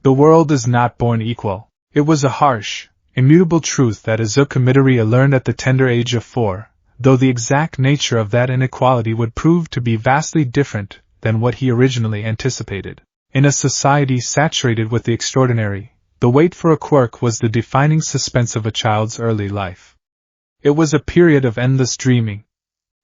The world is not born equal. It was a harsh, immutable truth that Izuku Midoriya learned at the tender age of 4, though the exact nature of that inequality would prove to be vastly different than what he originally anticipated. In a society saturated with the extraordinary, the wait for a quirk was the defining suspense of a child's early life. It was a period of endless dreaming.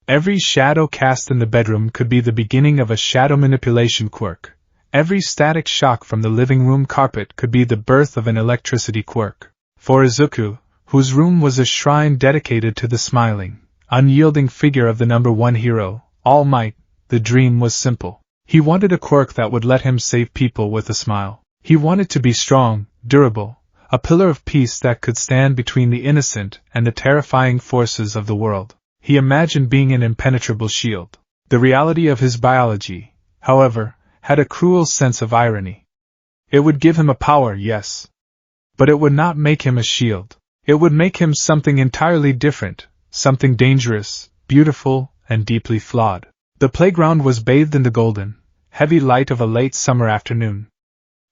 Every shadow cast in the bedroom could be the beginning of a shadow manipulation quirk. Every static shock from the living room carpet could be the birth of an electricity quirk. For Izuku, whose room was a shrine dedicated to the smiling, unyielding figure of the number one hero, All Might, the dream was simple. He wanted a quirk that would let him save people with a smile. He wanted to be strong, durable, a pillar of peace that could stand between the innocent and the terrifying forces of the world. He imagined being an impenetrable shield. The reality of his biology, however, had a cruel sense of irony. It would give him a power, yes, but it would not make him a shield. It would make him something entirely different, something dangerous, beautiful, and deeply flawed. The playground was bathed in the golden, heavy light of a late summer afternoon.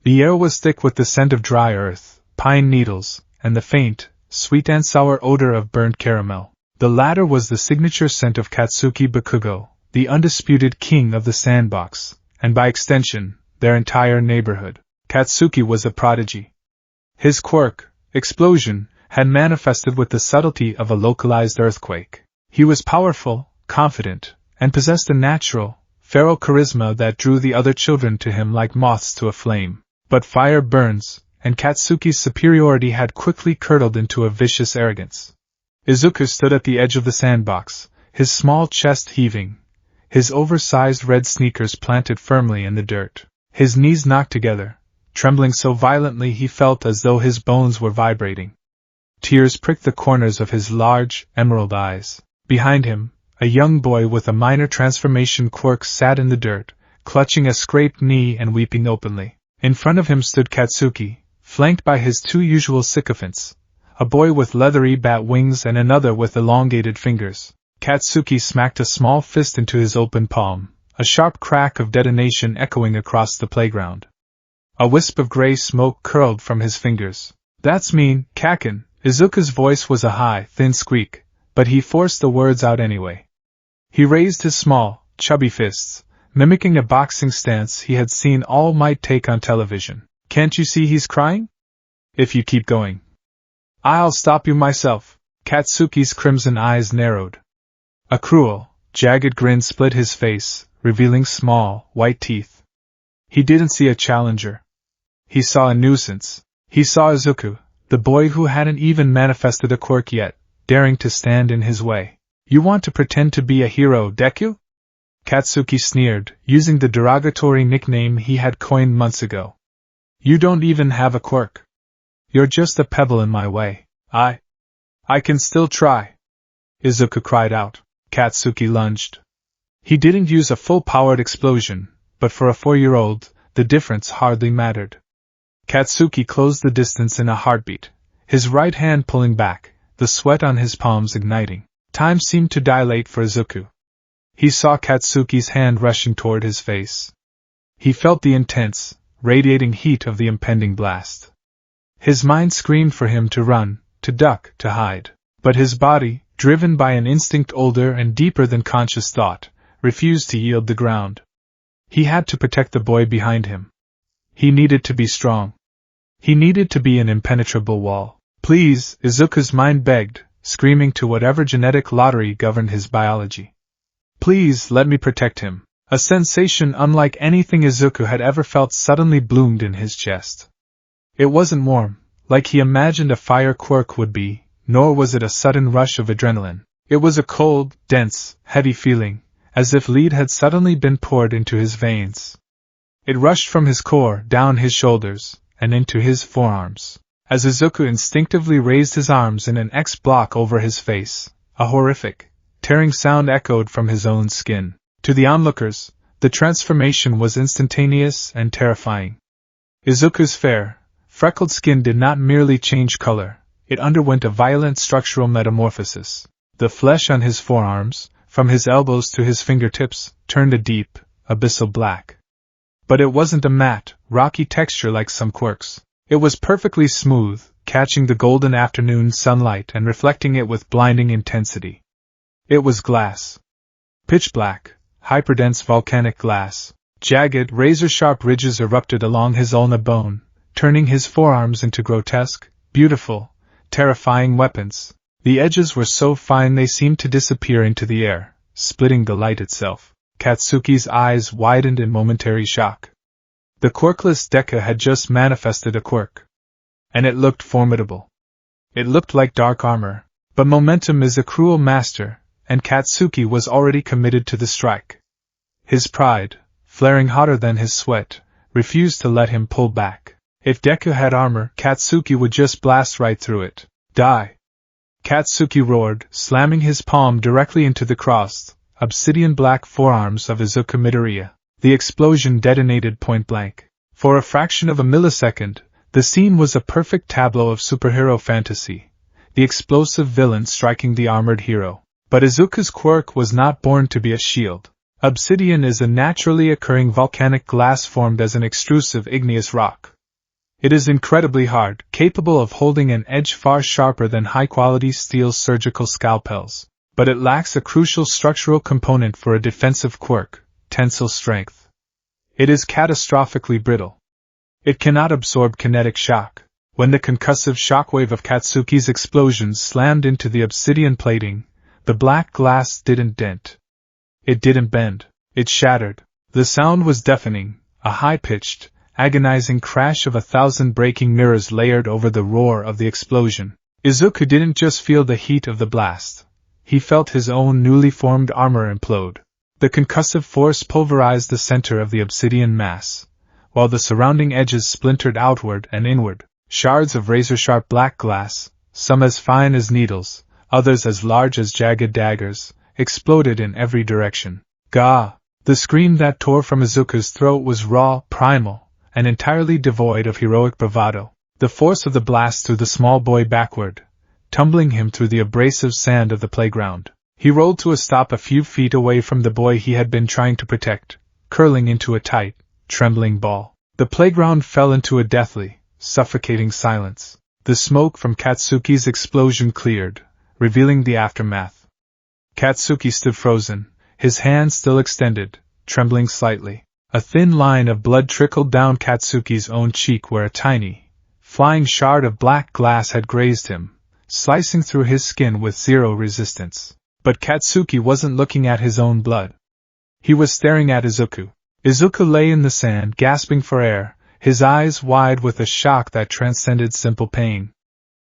The air was thick with the scent of dry earth, pine needles, and the faint, sweet and sour odor of burnt caramel. The latter was the signature scent of Katsuki Bakugo, the undisputed king of the sandbox, and by extension, their entire neighborhood. Katsuki was a prodigy. His quirk, Explosion, had manifested with the subtlety of a localized earthquake. He was powerful, confident, and possessed a natural, feral charisma that drew the other children to him like moths to a flame. But fire burns, and Katsuki's superiority had quickly curdled into a vicious arrogance. Izuku stood at the edge of the sandbox, his small chest heaving, his oversized red sneakers planted firmly in the dirt, his knees knocked together, trembling so violently he felt as though his bones were vibrating. Tears pricked the corners of his large, emerald eyes. Behind him, a young boy with a minor transformation quirk sat in the dirt, clutching a scraped knee and weeping openly. In front of him stood Katsuki, flanked by his two usual sycophants, a boy with leathery bat wings and another with elongated fingers. Katsuki smacked a small fist into his open palm, a sharp crack of detonation echoing across the playground. A wisp of gray smoke curled from his fingers. "That's mean, Kakin." Izuku's voice was a high, thin squeak, but he forced the words out anyway. He raised his small, chubby fists, mimicking a boxing stance he had seen All Might take on television. "Can't you see he's crying? If you keep going, I'll stop you myself." Katsuki's crimson eyes narrowed. A cruel, jagged grin split his face, revealing small, white teeth. He didn't see a challenger. He saw a nuisance. He saw Izuku, the boy who hadn't even manifested a quirk yet, daring to stand in his way. "You want to pretend to be a hero, Deku?" Katsuki sneered, using the derogatory nickname he had coined months ago. "You don't even have a quirk. You're just a pebble in my way." I can still try," Izuku cried out. Katsuki lunged. He didn't use a full-powered explosion, but for a 4-year-old, the difference hardly mattered. Katsuki closed the distance in a heartbeat, his right hand pulling back, the sweat on his palms igniting. Time seemed to dilate for Izuku. He saw Katsuki's hand rushing toward his face. He felt the intense, radiating heat of the impending blast. His mind screamed for him to run, to duck, to hide. But his body, driven by an instinct older and deeper than conscious thought, refused to yield the ground. He had to protect the boy behind him. He needed to be strong. He needed to be an impenetrable wall. "Please," Izuku's mind begged, screaming to whatever genetic lottery governed his biology. "Please let me protect him." A sensation unlike anything Izuku had ever felt suddenly bloomed in his chest. It wasn't warm, like he imagined a fire quirk would be, nor was it a sudden rush of adrenaline. It was a cold, dense, heavy feeling, as if lead had suddenly been poured into his veins. It rushed from his core, down his shoulders, and into his forearms. As Izuku instinctively raised his arms in an X block over his face, a horrific, tearing sound echoed from his own skin. To the onlookers, the transformation was instantaneous and terrifying. Izuku's fair, freckled skin did not merely change color, it underwent a violent structural metamorphosis. The flesh on his forearms, from his elbows to his fingertips, turned a deep, abyssal black. But it wasn't a matte, rocky texture like some quirks. It was perfectly smooth, catching the golden afternoon sunlight and reflecting it with blinding intensity. It was glass. Pitch black, hyperdense volcanic glass. Jagged, razor-sharp ridges erupted along his ulna bone, turning his forearms into grotesque, beautiful, terrifying weapons. The edges were so fine they seemed to disappear into the air, splitting the light itself. Katsuki's eyes widened in momentary shock. The quirkless Deku had just manifested a quirk. And it looked formidable. It looked like dark armor, but momentum is a cruel master, and Katsuki was already committed to the strike. His pride, flaring hotter than his sweat, refused to let him pull back. If Deku had armor, Katsuki would just blast right through it. Die! Katsuki roared, slamming his palm directly into the crossed, obsidian black forearms of Izuku Midoriya. The explosion detonated point blank. For a fraction of a millisecond, the scene was a perfect tableau of superhero fantasy, the explosive villain striking the armored hero. But Izuku's quirk was not born to be a shield. Obsidian is a naturally occurring volcanic glass formed as an extrusive igneous rock. It is incredibly hard, capable of holding an edge far sharper than high-quality steel surgical scalpels, but it lacks a crucial structural component for a defensive quirk, tensile strength. It is catastrophically brittle. It cannot absorb kinetic shock. When the concussive shockwave of Katsuki's explosions slammed into the obsidian plating, the black glass didn't dent. It didn't bend. It shattered. The sound was deafening, a high-pitched, agonizing crash of 1,000 breaking mirrors layered over the roar of the explosion. Izuku didn't just feel the heat of the blast. He felt his own newly formed armor implode. The concussive force pulverized the center of the obsidian mass, while the surrounding edges splintered outward and inward. Shards of razor-sharp black glass, some as fine as needles, others as large as jagged daggers, exploded in every direction. Gah! The scream that tore from Izuku's throat was raw, primal, and entirely devoid of heroic bravado. The force of the blast threw the small boy backward, tumbling him through the abrasive sand of the playground. He rolled to a stop a few feet away from the boy he had been trying to protect, curling into a tight, trembling ball. The playground fell into a deathly, suffocating silence. The smoke from Katsuki's explosion cleared, revealing the aftermath. Katsuki stood frozen, his hand still extended, trembling slightly. A thin line of blood trickled down Katsuki's own cheek where a tiny, flying shard of black glass had grazed him, slicing through his skin with zero resistance. But Katsuki wasn't looking at his own blood. He was staring at Izuku. Izuku lay in the sand, gasping for air, his eyes wide with a shock that transcended simple pain.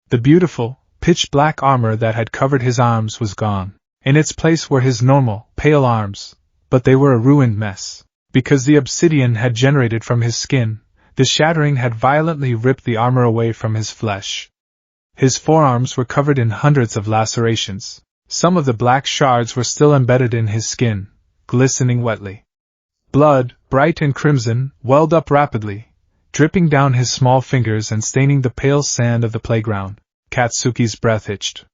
The beautiful, pitch-black armor that had covered his arms was gone. In its place were his normal, pale arms, but they were a ruined mess. Because the obsidian had generated from his skin, the shattering had violently ripped the armor away from his flesh. His forearms were covered in hundreds of lacerations. Some of the black shards were still embedded in his skin, glistening wetly. Blood, bright and crimson, welled up rapidly, dripping down his small fingers and staining the pale sand of the playground. Katsuki's breath hitched.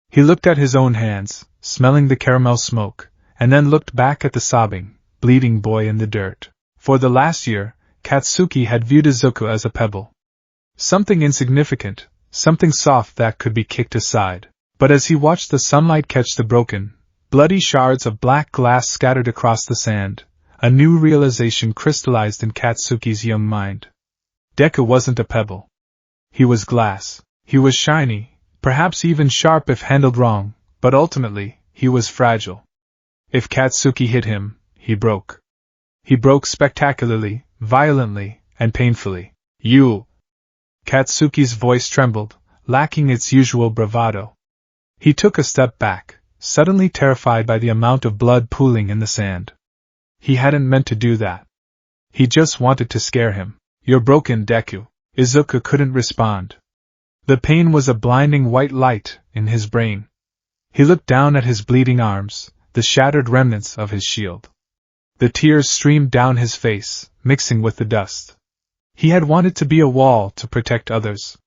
He looked at his own hands, smelling the caramel smoke, and then looked back at the sobbing, bleeding boy in the dirt. For the last year, Katsuki had viewed Izuku as a pebble. Something insignificant, something soft that could be kicked aside. But as he watched the sunlight catch the broken, bloody shards of black glass scattered across the sand, a new realization crystallized in Katsuki's young mind. Deku wasn't a pebble. He was glass. He was shiny, perhaps even sharp if handled wrong, but ultimately, he was fragile. If Katsuki hit him, he broke. He broke spectacularly, violently, and painfully. You! Katsuki's voice trembled, lacking its usual bravado. He took a step back, suddenly terrified by the amount of blood pooling in the sand. He hadn't meant to do that. He just wanted to scare him. You're broken, Deku. Izuku couldn't respond. The pain was a blinding white light in his brain. He looked down at his bleeding arms, the shattered remnants of his shield. The tears streamed down his face, mixing with the dust. He had wanted to be a wall to protect others.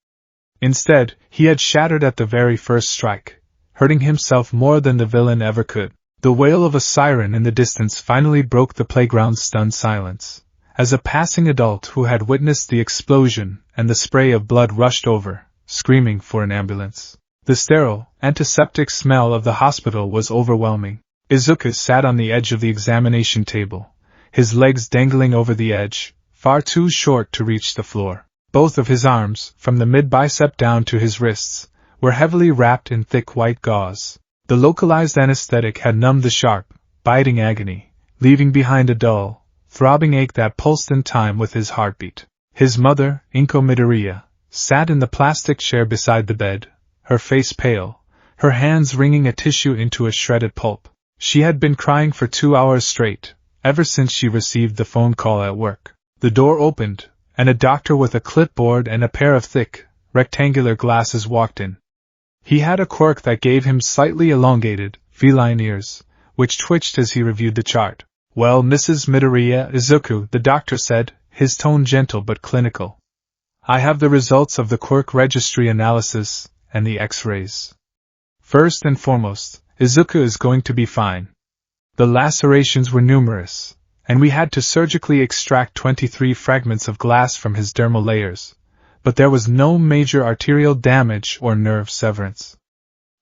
Instead, he had shattered at the very first strike, hurting himself more than the villain ever could. The wail of a siren in the distance finally broke the playground's stunned silence, as a passing adult who had witnessed the explosion and the spray of blood rushed over, screaming for an ambulance. The sterile, antiseptic smell of the hospital was overwhelming. Izuku sat on the edge of the examination table, his legs dangling over the edge, far too short to reach the floor. Both of his arms, from the mid-bicep down to his wrists, were heavily wrapped in thick white gauze. The localized anesthetic had numbed the sharp, biting agony, leaving behind a dull, throbbing ache that pulsed in time with his heartbeat. His mother, Inko Midoriya, sat in the plastic chair beside the bed, her face pale, her hands wringing a tissue into a shredded pulp. She had been crying for 2 hours straight, ever since she received the phone call at work. The door opened, and a doctor with a clipboard and a pair of thick, rectangular glasses walked in. He had a quirk that gave him slightly elongated, feline ears, which twitched as he reviewed the chart. "Well, Mrs. Midoriya Izuku," the doctor said, his tone gentle but clinical. "I have the results of the quirk registry analysis, and the X-rays. First and foremost, Izuku is going to be fine. The lacerations were numerous, and we had to surgically extract 23 fragments of glass from his dermal layers, but there was no major arterial damage or nerve severance.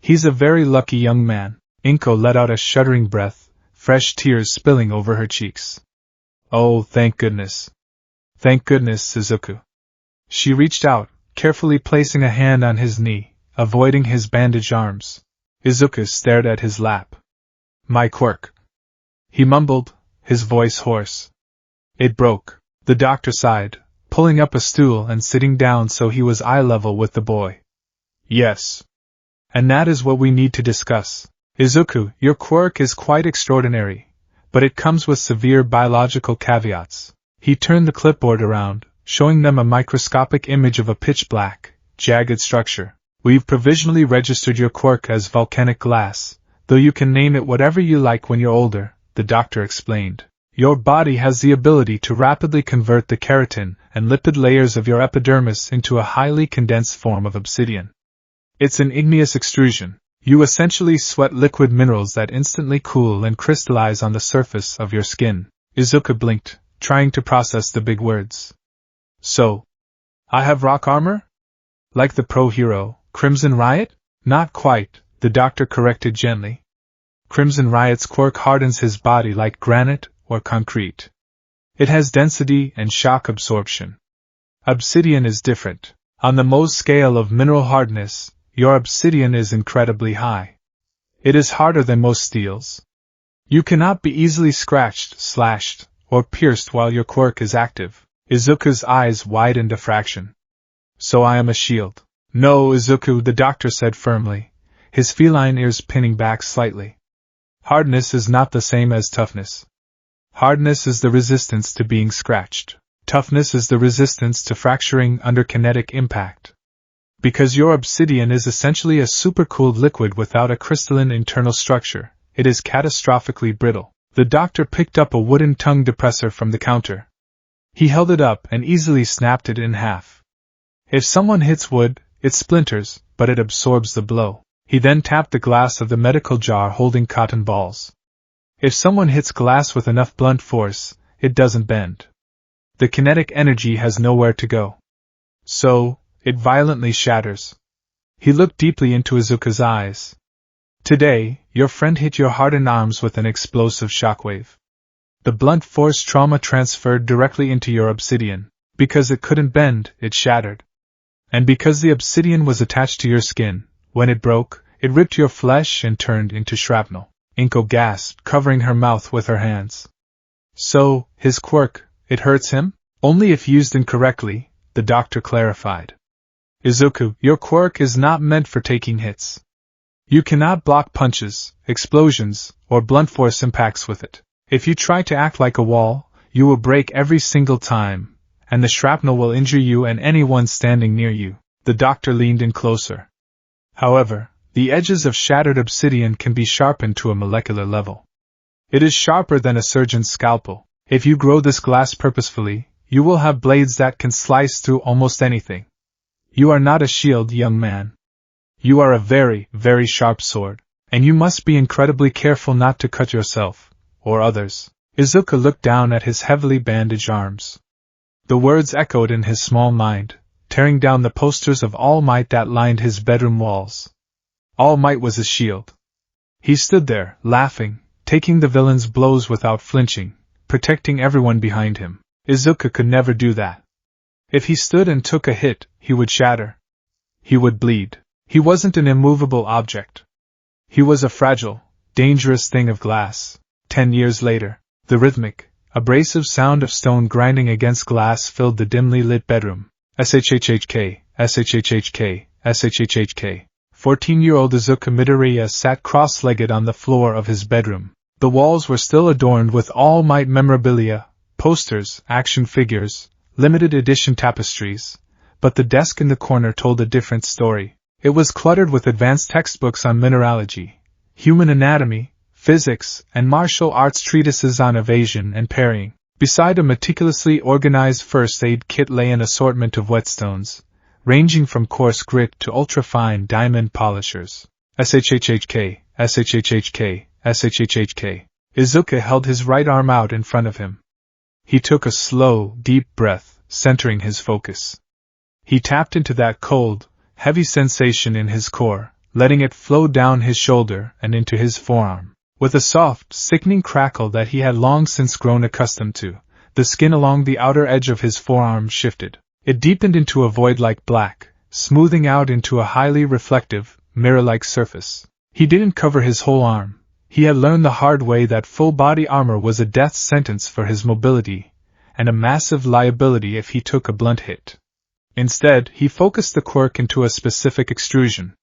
He's a very lucky young man." Inko let out a shuddering breath, fresh tears spilling over her cheeks. "Oh, thank goodness. Thank goodness, Izuku." She reached out, carefully placing a hand on his knee, avoiding his bandaged arms. Izuku stared at his lap. "My quirk," he mumbled, his voice hoarse. "It broke." The doctor sighed, pulling up a stool and sitting down so he was eye level with the boy. "Yes. And that is what we need to discuss. Izuku, your quirk is quite extraordinary, but it comes with severe biological caveats." He turned the clipboard around, showing them a microscopic image of a pitch-black, jagged structure. "We've provisionally registered your quirk as volcanic glass, though you can name it whatever you like when you're older," the doctor explained. "Your body has the ability to rapidly convert the keratin and lipid layers of your epidermis into a highly condensed form of obsidian. It's an igneous extrusion. You essentially sweat liquid minerals that instantly cool and crystallize on the surface of your skin." Izuku blinked, trying to process the big words. "So, I have rock armor? Like the pro-hero, Crimson Riot?" "Not quite," the doctor corrected gently. "Crimson Riot's quirk hardens his body like granite or concrete. It has density and shock absorption. Obsidian is different. On the Mohs scale of mineral hardness, your obsidian is incredibly high. It is harder than most steels. You cannot be easily scratched, slashed, or pierced while your quirk is active." Izuku's eyes widened a fraction. "So I am a shield." "No, Izuku," the doctor said firmly, his feline ears pinning back slightly. "Hardness is not the same as toughness. Hardness is the resistance to being scratched. Toughness is the resistance to fracturing under kinetic impact. Because your obsidian is essentially a supercooled liquid without a crystalline internal structure, it is catastrophically brittle." The doctor picked up a wooden tongue depressor from the counter. He held it up and easily snapped it in half. "If someone hits wood, it splinters, but it absorbs the blow." He then tapped the glass of the medical jar holding cotton balls. "If someone hits glass with enough blunt force, it doesn't bend. The kinetic energy has nowhere to go. So, it violently shatters." He looked deeply into Izuku's eyes. "Today, your friend hit your hardened arms with an explosive shockwave. The blunt force trauma transferred directly into your obsidian. Because it couldn't bend, it shattered. And because the obsidian was attached to your skin, when it broke, it ripped your flesh and turned into shrapnel." Inko gasped, covering her mouth with her hands. "So, his quirk, it hurts him?" "Only if used incorrectly," the doctor clarified. "Izuku, your quirk is not meant for taking hits. You cannot block punches, explosions, or blunt force impacts with it. If you try to act like a wall, you will break every single time, and the shrapnel will injure you and anyone standing near you." The doctor leaned in closer. "However, the edges of shattered obsidian can be sharpened to a molecular level. It is sharper than a surgeon's scalpel. If you grow this glass purposefully, you will have blades that can slice through almost anything. You are not a shield, young man. You are a very, very sharp sword, and you must be incredibly careful not to cut yourself, or others." Izuka looked down at his heavily bandaged arms. The words echoed in his small mind, tearing down the posters of All Might that lined his bedroom walls. All Might was his shield. He stood there, laughing, taking the villain's blows without flinching, protecting everyone behind him. Izuka could never do that. If he stood and took a hit, he would shatter. He would bleed. He wasn't an immovable object. He was a fragile, dangerous thing of glass. 10 years later, the rhythmic, abrasive sound of stone grinding against glass filled the dimly lit bedroom. SHHHK, SHHHK, SHHHK. 14-year-old Izuka Midoriya sat cross-legged on the floor of his bedroom. The walls were still adorned with All Might memorabilia, posters, action figures, limited edition tapestries, but the desk in the corner told a different story. It was cluttered with advanced textbooks on mineralogy, human anatomy, physics, and martial arts treatises on evasion and parrying. Beside a meticulously organized first aid kit lay an assortment of whetstones, ranging from coarse grit to ultra-fine diamond polishers. SHHHK, SHHHK, SHHHK. Izuka held his right arm out in front of him. He took a slow, deep breath, centering his focus. He tapped into that cold, heavy sensation in his core, letting it flow down his shoulder and into his forearm. With a soft, sickening crackle that he had long since grown accustomed to, the skin along the outer edge of his forearm shifted. It deepened into a void-like black, smoothing out into a highly reflective, mirror-like surface. He didn't cover his whole arm. He had learned the hard way that full-body armor was a death sentence for his mobility, and a massive liability if he took a blunt hit. Instead, he focused the quirk into a specific extrusion.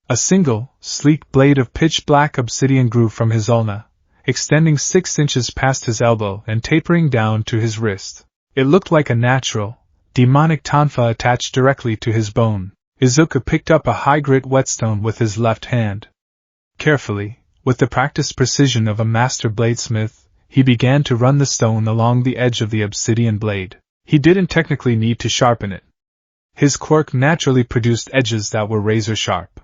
A single, sleek blade of pitch-black obsidian grew from his ulna, extending 6 inches past his elbow and tapering down to his wrist. It looked like a natural, demonic tonfa attached directly to his bone. Izuka picked up a high-grit whetstone with his left hand. Carefully, with the practiced precision of a master bladesmith, he began to run the stone along the edge of the obsidian blade. He didn't technically need to sharpen it. His quirk naturally produced edges that were razor-sharp.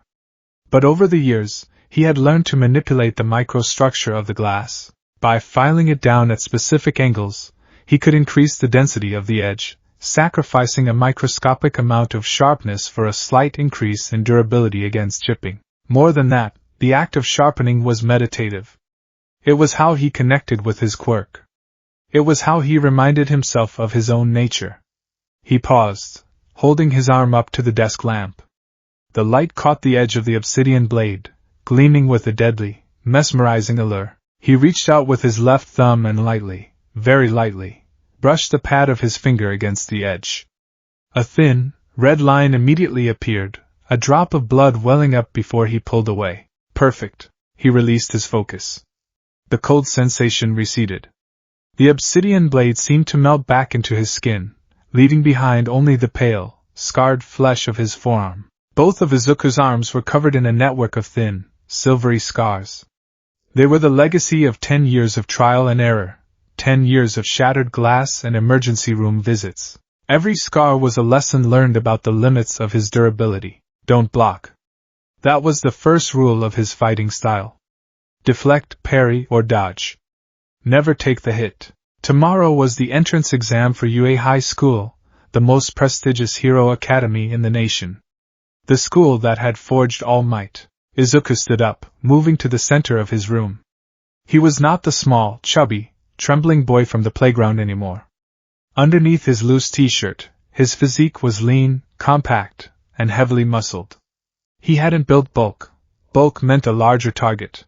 But over the years, he had learned to manipulate the microstructure of the glass. By filing it down at specific angles, he could increase the density of the edge, sacrificing a microscopic amount of sharpness for a slight increase in durability against chipping. More than that, the act of sharpening was meditative. It was how he connected with his quirk. It was how he reminded himself of his own nature. He paused, holding his arm up to the desk lamp. The light caught the edge of the obsidian blade, gleaming with a deadly, mesmerizing allure. He reached out with his left thumb and lightly, very lightly, brushed the pad of his finger against the edge. A thin, red line immediately appeared, a drop of blood welling up before he pulled away. Perfect. He released his focus. The cold sensation receded. The obsidian blade seemed to melt back into his skin, leaving behind only the pale, scarred flesh of his forearm. Both of Izuka's arms were covered in a network of thin, silvery scars. They were the legacy of 10 years of trial and error, 10 years of shattered glass and emergency room visits. Every scar was a lesson learned about the limits of his durability. Don't block. That was the first rule of his fighting style. Deflect, parry, or dodge. Never take the hit. Tomorrow was the entrance exam for UA High School, the most prestigious hero academy in the nation. The school that had forged All Might. Izuka stood up, moving to the center of his room. He was not the small, chubby, trembling boy from the playground anymore. Underneath his loose t-shirt, his physique was lean, compact, and heavily muscled. He hadn't built bulk. Bulk meant a larger target.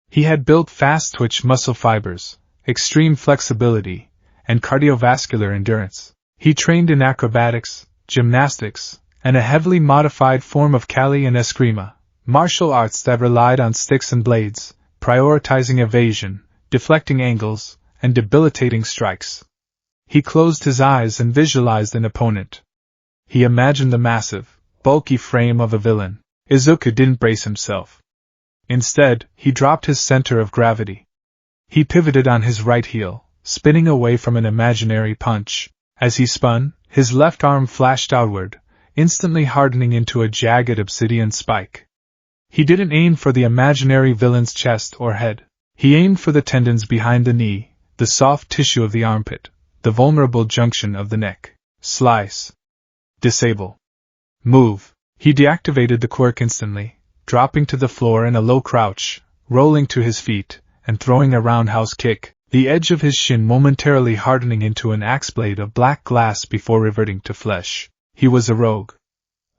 He had built fast-twitch muscle fibers, extreme flexibility, and cardiovascular endurance. He trained in acrobatics, gymnastics, and a heavily modified form of Kali and Eskrima, martial arts that relied on sticks and blades, prioritizing evasion, deflecting angles, and debilitating strikes. He closed his eyes and visualized an opponent. He imagined the massive, bulky frame of a villain. Izuka didn't brace himself. Instead, he dropped his center of gravity. He pivoted on his right heel, spinning away from an imaginary punch. As he spun, his left arm flashed outward, instantly hardening into a jagged obsidian spike. He didn't aim for the imaginary villain's chest or head. He aimed for the tendons behind the knee, the soft tissue of the armpit, the vulnerable junction of the neck. Slice. Disable. Move. He deactivated the quirk instantly, dropping to the floor in a low crouch, rolling to his feet, and throwing a roundhouse kick, the edge of his shin momentarily hardening into an axe blade of black glass before reverting to flesh. He was a rogue.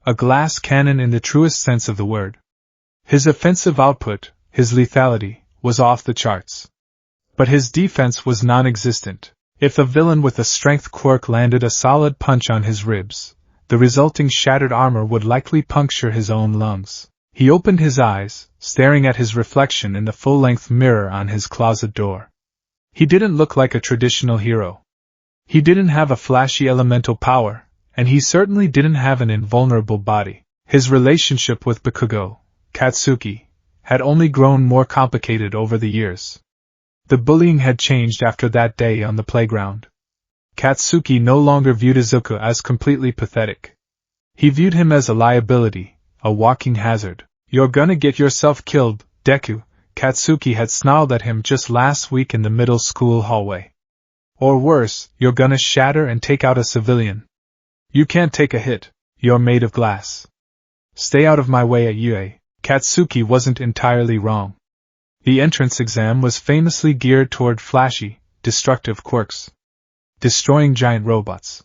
A glass cannon in the truest sense of the word. His offensive output, his lethality, was off the charts. But his defense was non-existent. If a villain with a strength quirk landed a solid punch on his ribs, the resulting shattered armor would likely puncture his own lungs. He opened his eyes, staring at his reflection in the full-length mirror on his closet door. He didn't look like a traditional hero. He didn't have a flashy elemental power, and he certainly didn't have an invulnerable body. His relationship with Bakugo, Katsuki, had only grown more complicated over the years. The bullying had changed after that day on the playground. Katsuki no longer viewed Izuku as completely pathetic. He viewed him as a liability, a walking hazard. "You're gonna get yourself killed, Deku," Katsuki had snarled at him just last week in the middle school hallway. "Or worse, you're gonna shatter and take out a civilian. You can't take a hit, you're made of glass. Stay out of my way at UA." Katsuki wasn't entirely wrong. The entrance exam was famously geared toward flashy, destructive quirks. Destroying giant robots.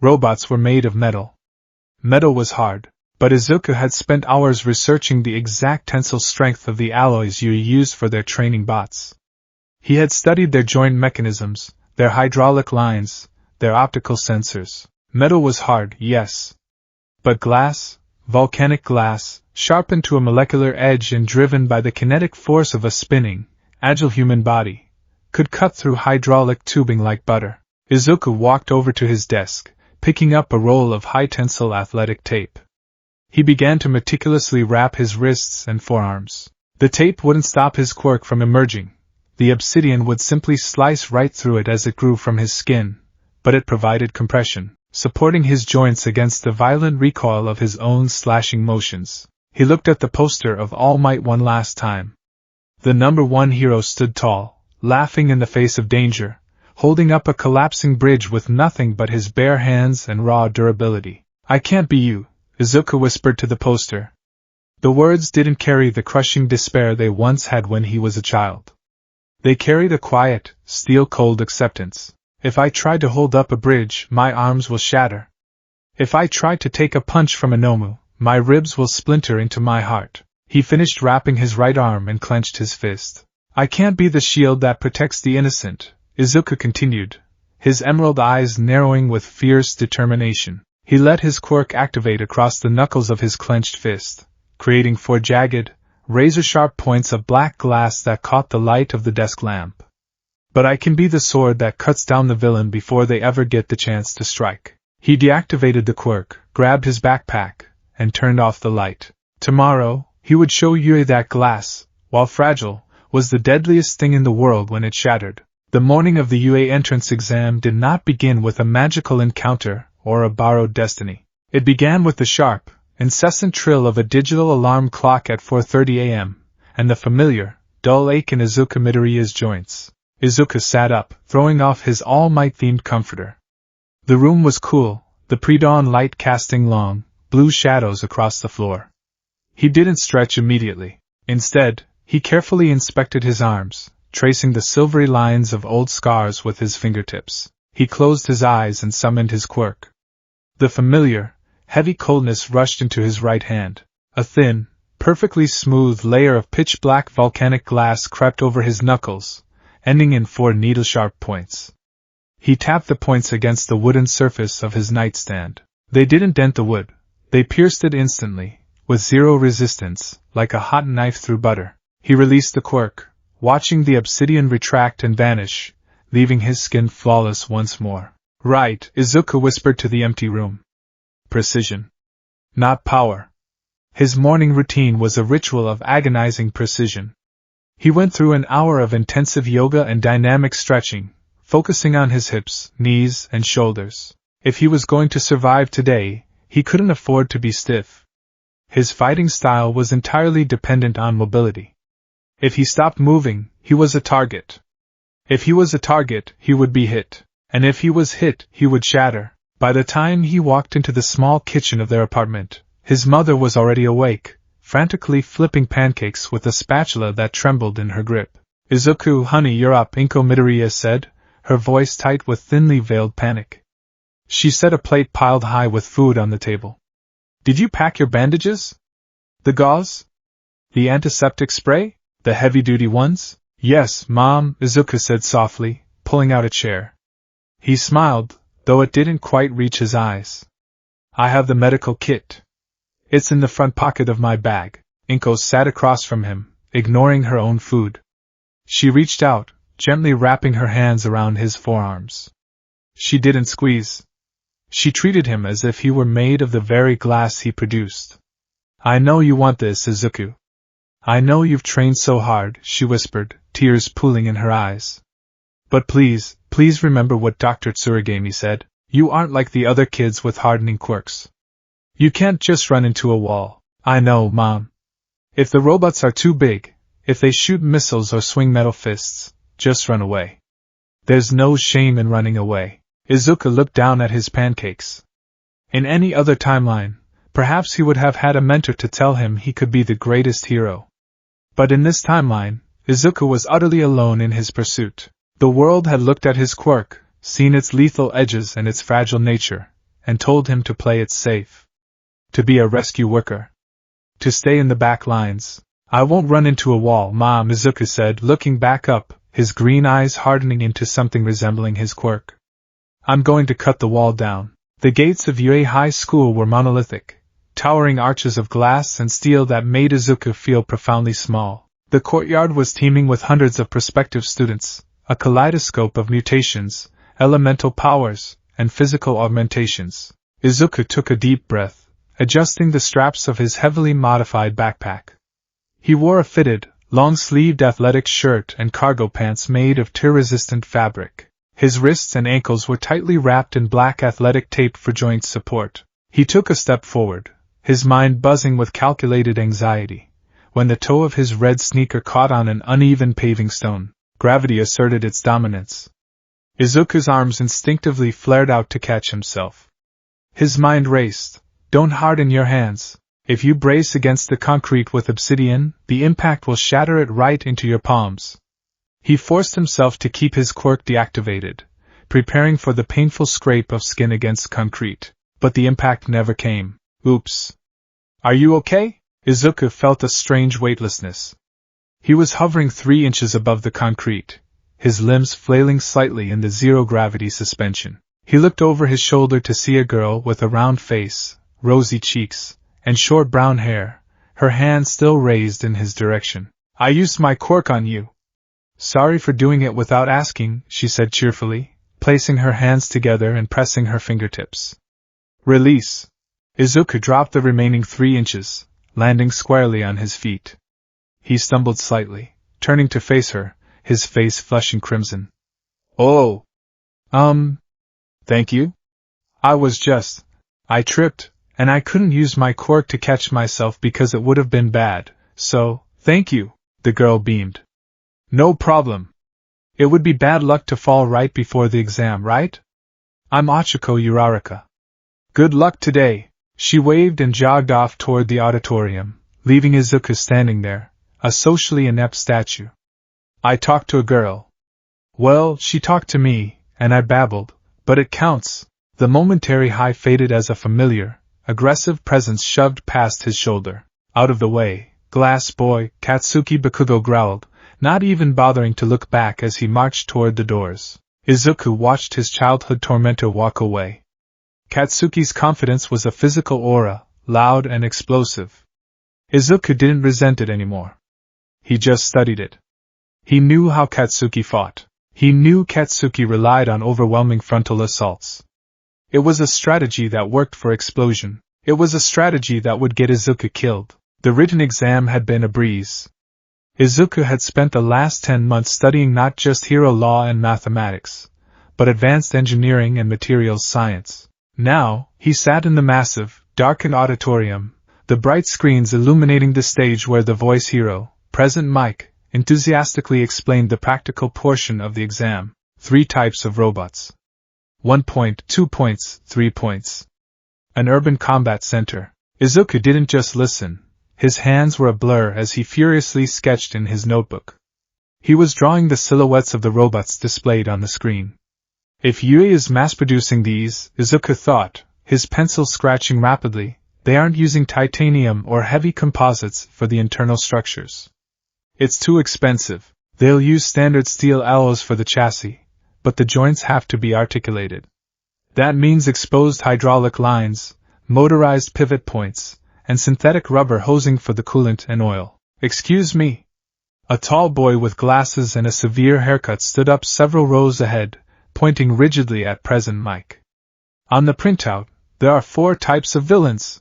Robots were made of metal. Metal was hard, but Izuku had spent hours researching the exact tensile strength of the alloys you used for their training bots. He had studied their joint mechanisms, their hydraulic lines, their optical sensors. Metal was hard, yes. But glass, volcanic glass, sharpened to a molecular edge and driven by the kinetic force of a spinning, agile human body, could cut through hydraulic tubing like butter. Izuku walked over to his desk, picking up a roll of high-tensile athletic tape. He began to meticulously wrap his wrists and forearms. The tape wouldn't stop his quirk from emerging. The obsidian would simply slice right through it as it grew from his skin, but it provided compression, supporting his joints against the violent recoil of his own slashing motions. He looked at the poster of All Might one last time. The number one hero stood tall, laughing in the face of danger, holding up a collapsing bridge with nothing but his bare hands and raw durability. "I can't be you," Izuku whispered to the poster. The words didn't carry the crushing despair they once had when he was a child. They carried a quiet, steel-cold acceptance. "If I try to hold up a bridge, my arms will shatter. If I try to take a punch from a Nomu, my ribs will splinter into my heart." He finished wrapping his right arm and clenched his fist. "I can't be the shield that protects the innocent," Izuku continued, his emerald eyes narrowing with fierce determination. He let his quirk activate across the knuckles of his clenched fist, creating 4 jagged, razor-sharp points of black glass that caught the light of the desk lamp. "But I can be the sword that cuts down the villain before they ever get the chance to strike." He deactivated the quirk, grabbed his backpack, and turned off the light. Tomorrow, he would show Yui that glass, while fragile, was the deadliest thing in the world when it shattered. The morning of the UA entrance exam did not begin with a magical encounter or a borrowed destiny. It began with the sharp, incessant trill of a digital alarm clock at 4:30 a.m., and the familiar, dull ache in Izuku Midoriya's joints. Izuku sat up, throwing off his All Might-themed comforter. The room was cool, the pre-dawn light casting long, blue shadows across the floor. He didn't stretch immediately. Instead, he carefully inspected his arms, tracing the silvery lines of old scars with his fingertips. He closed his eyes and summoned his quirk. The familiar, heavy coldness rushed into his right hand. A thin, perfectly smooth layer of pitch-black volcanic glass crept over his knuckles, ending in 4 needle-sharp points. He tapped the points against the wooden surface of his nightstand. They didn't dent the wood, they pierced it instantly, with zero resistance, like a hot knife through butter. He released the quirk, watching the obsidian retract and vanish, leaving his skin flawless once more. "Right," Izuku whispered to the empty room. "Precision. Not power." His morning routine was a ritual of agonizing precision. He went through an hour of intensive yoga and dynamic stretching, focusing on his hips, knees, and shoulders. If he was going to survive today, he couldn't afford to be stiff. His fighting style was entirely dependent on mobility. If he stopped moving, he was a target. If he was a target, he would be hit. And if he was hit, he would shatter. By the time he walked into the small kitchen of their apartment, his mother was already awake, frantically flipping pancakes with a spatula that trembled in her grip. Izuku, honey, you're up, Inko Midoriya said, her voice tight with thinly veiled panic. She set a plate piled high with food on the table. Did you pack your bandages? The gauze? The antiseptic spray? The heavy-duty ones? Yes, Mom, Izuku said softly, pulling out a chair. He smiled, though it didn't quite reach his eyes. I have the medical kit. It's in the front pocket of my bag. Inko sat across from him, ignoring her own food. She reached out, gently wrapping her hands around his forearms. She didn't squeeze. She treated him as if he were made of the very glass he produced. I know you want this, Izuku. I know you've trained so hard, she whispered, tears pooling in her eyes. But please, please remember what Dr. Tsurigami said. You aren't like the other kids with hardening quirks. You can't just run into a wall. I know, Mom. If the robots are too big, if they shoot missiles or swing metal fists, just run away. There's no shame in running away. Izuku looked down at his pancakes. In any other timeline, perhaps he would have had a mentor to tell him he could be the greatest hero. But in this timeline, Izuku was utterly alone in his pursuit. The world had looked at his quirk, seen its lethal edges and its fragile nature, and told him to play it safe. To be a rescue worker. To stay in the back lines. I won't run into a wall, Mom, Izuku said, looking back up, his green eyes hardening into something resembling his quirk. I'm going to cut the wall down. The gates of Yue High School were monolithic, towering arches of glass and steel that made Izuku feel profoundly small. The courtyard was teeming with hundreds of prospective students, a kaleidoscope of mutations, elemental powers, and physical augmentations. Izuku took a deep breath, adjusting the straps of his heavily modified backpack. He wore a fitted, long-sleeved athletic shirt and cargo pants made of tear-resistant fabric. His wrists and ankles were tightly wrapped in black athletic tape for joint support. He took a step forward, his mind buzzing with calculated anxiety, when the toe of his red sneaker caught on an uneven paving stone. Gravity asserted its dominance. Izuku's arms instinctively flared out to catch himself. His mind raced. Don't harden your hands. If you brace against the concrete with obsidian, the impact will shatter it right into your palms. He forced himself to keep his quirk deactivated, preparing for the painful scrape of skin against concrete. But the impact never came. Oops. Are you okay? Izuku felt a strange weightlessness. He was hovering 3 inches above the concrete, his limbs flailing slightly in the zero-gravity suspension. He looked over his shoulder to see a girl with a round face, rosy cheeks, and short brown hair, her hand still raised in his direction. I used my quirk on you. Sorry for doing it without asking, she said cheerfully, placing her hands together and pressing her fingertips. Release. Izuku dropped the remaining 3 inches, landing squarely on his feet. He stumbled slightly, turning to face her, his face flushing crimson. Oh. Thank you? I tripped, and I couldn't use my quirk to catch myself because it would have been bad, so, thank you, the girl beamed. No problem. It would be bad luck to fall right before the exam, right? I'm Ochiko Uraraka. Good luck today. She waved and jogged off toward the auditorium, leaving Izuku standing there, a socially inept statue. I talked to a girl. Well, she talked to me, and I babbled, but it counts. The momentary high faded as a familiar, aggressive presence shoved past his shoulder. Out of the way, glass boy, Katsuki Bakugo growled, not even bothering to look back as he marched toward the doors. Izuku watched his childhood tormentor walk away. Katsuki's confidence was a physical aura, loud and explosive. Izuku didn't resent it anymore. He just studied it. He knew how Katsuki fought. He knew Katsuki relied on overwhelming frontal assaults. It was a strategy that worked for explosion. It was a strategy that would get Izuku killed. The written exam had been a breeze. Izuku had spent the last 10 months studying not just hero law and mathematics, but advanced engineering and materials science. Now, he sat in the massive, darkened auditorium, the bright screens illuminating the stage where the voice hero, Present Mike, enthusiastically explained the practical portion of the exam. 3 types of robots. 1 point, 2 points, 3 points. An urban combat center. Izuku didn't just listen. His hands were a blur as he furiously sketched in his notebook. He was drawing the silhouettes of the robots displayed on the screen. If Yui is mass-producing these, Izuku thought, his pencil scratching rapidly, they aren't using titanium or heavy composites for the internal structures. It's too expensive. They'll use standard steel alloys for the chassis, but the joints have to be articulated. That means exposed hydraulic lines, motorized pivot points, and synthetic rubber hosing for the coolant and oil. Excuse me. A tall boy with glasses and a severe haircut stood up several rows ahead, pointing rigidly at President Mike. On the printout, there are 4 types of villains.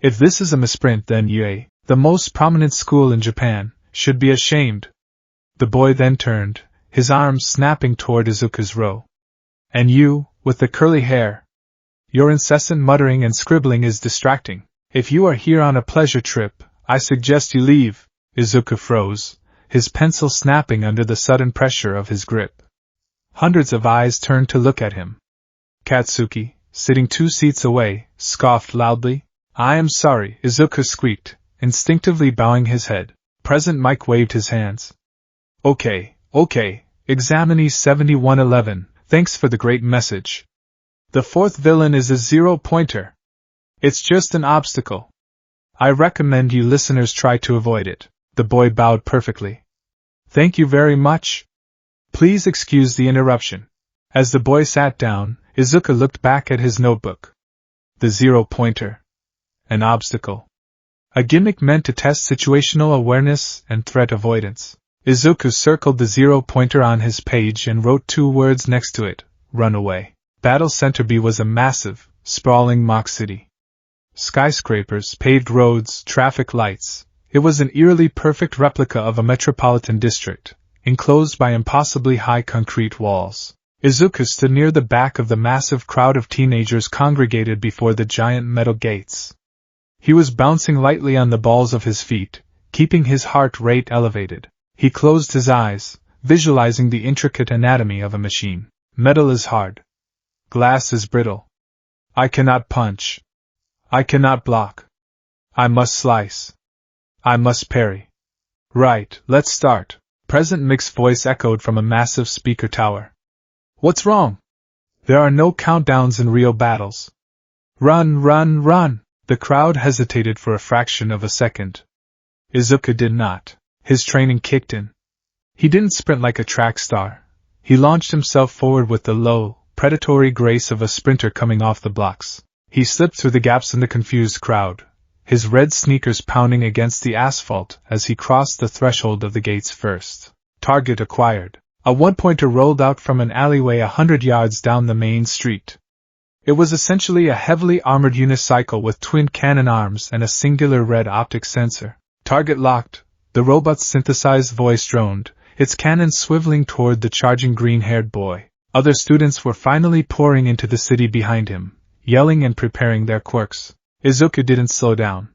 If this is a misprint, then Yui, the most prominent school in Japan, should be ashamed. The boy then turned, his arms snapping toward Izuku's row. And you, with the curly hair. Your incessant muttering and scribbling is distracting. If you are here on a pleasure trip, I suggest you leave. Izuku froze, his pencil snapping under the sudden pressure of his grip. Hundreds of eyes turned to look at him. Katsuki, sitting 2 seats away, scoffed loudly. I am sorry, Izuku squeaked, instinctively bowing his head. President Mike waved his hands. Okay, Examinee 7111, thanks for the great message. The 4th villain is a 0-pointer. It's just an obstacle. I recommend you listeners try to avoid it. The boy bowed perfectly. Thank you very much. Please excuse the interruption. As the boy sat down, Izuku looked back at his notebook. The 0-pointer. An obstacle. A gimmick meant to test situational awareness and threat avoidance. Izuku circled the 0-pointer on his page and wrote 2 words next to it, runaway. Battle Center B was a massive, sprawling mock city. Skyscrapers, paved roads, traffic lights. It was an eerily perfect replica of a metropolitan district, enclosed by impossibly high concrete walls. Izuku stood near the back of the massive crowd of teenagers congregated before the giant metal gates. He was bouncing lightly on the balls of his feet, keeping his heart rate elevated. He closed his eyes, visualizing the intricate anatomy of a machine. Metal is hard. Glass is brittle. I cannot punch. I cannot block. I must slice. I must parry. Right, let's start. President Mick's voice echoed from a massive speaker tower. What's wrong? There are no countdowns in real battles. Run, run, run! The crowd hesitated for a fraction of a second. Izuku did not. His training kicked in. He didn't sprint like a track star. He launched himself forward with the low, predatory grace of a sprinter coming off the blocks. He slipped through the gaps in the confused crowd, his red sneakers pounding against the asphalt as he crossed the threshold of the gates first. Target acquired. A 1-pointer rolled out from an alleyway 100 yards down the main street. It was essentially a heavily armored unicycle with twin cannon arms and a singular red optic sensor. Target locked. The robot's synthesized voice droned, its cannon swiveling toward the charging green-haired boy. Other students were finally pouring into the city behind him, yelling and preparing their quirks. Izuku didn't slow down.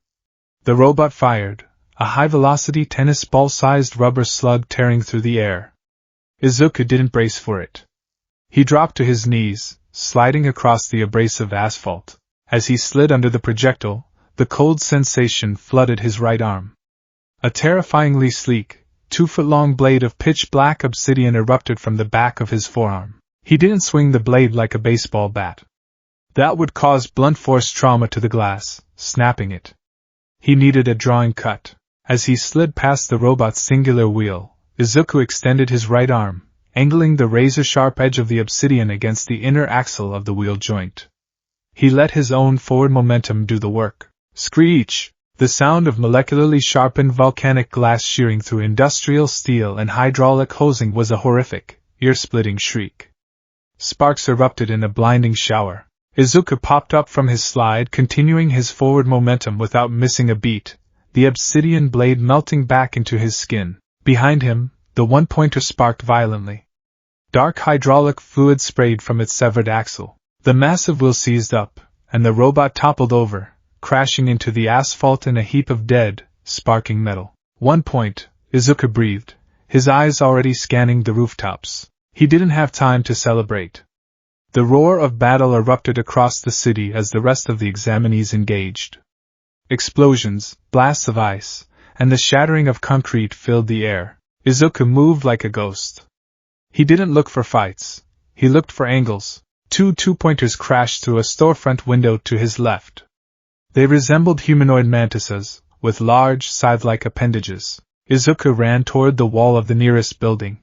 The robot fired, a high-velocity tennis ball-sized rubber slug tearing through the air. Izuku didn't brace for it. He dropped to his knees, sliding across the abrasive asphalt. As he slid under the projectile, the cold sensation flooded his right arm. A terrifyingly sleek, 2-foot-long blade of pitch-black obsidian erupted from the back of his forearm. He didn't swing the blade like a baseball bat. That would cause blunt force trauma to the glass, snapping it. He needed a drawing cut. As he slid past the robot's singular wheel, Izuku extended his right arm, angling the razor-sharp edge of the obsidian against the inner axle of the wheel joint. He let his own forward momentum do the work. Screech! The sound of molecularly sharpened volcanic glass shearing through industrial steel and hydraulic hosing was a horrific, ear-splitting shriek. Sparks erupted in a blinding shower. Izuku popped up from his slide, continuing his forward momentum without missing a beat, the obsidian blade melting back into his skin. Behind him, the 1-pointer sparked violently. Dark hydraulic fluid sprayed from its severed axle. The massive wheel seized up, and the robot toppled over, crashing into the asphalt in a heap of dead, sparking metal. 1 point, Izuku breathed, his eyes already scanning the rooftops. He didn't have time to celebrate. The roar of battle erupted across the city as the rest of the examinees engaged. Explosions, blasts of ice, and the shattering of concrete filled the air. Izuku moved like a ghost. He didn't look for fights. He looked for angles. Two-pointers crashed through a storefront window to his left. They resembled humanoid mantises, with large, scythe-like appendages. Izuku ran toward the wall of the nearest building.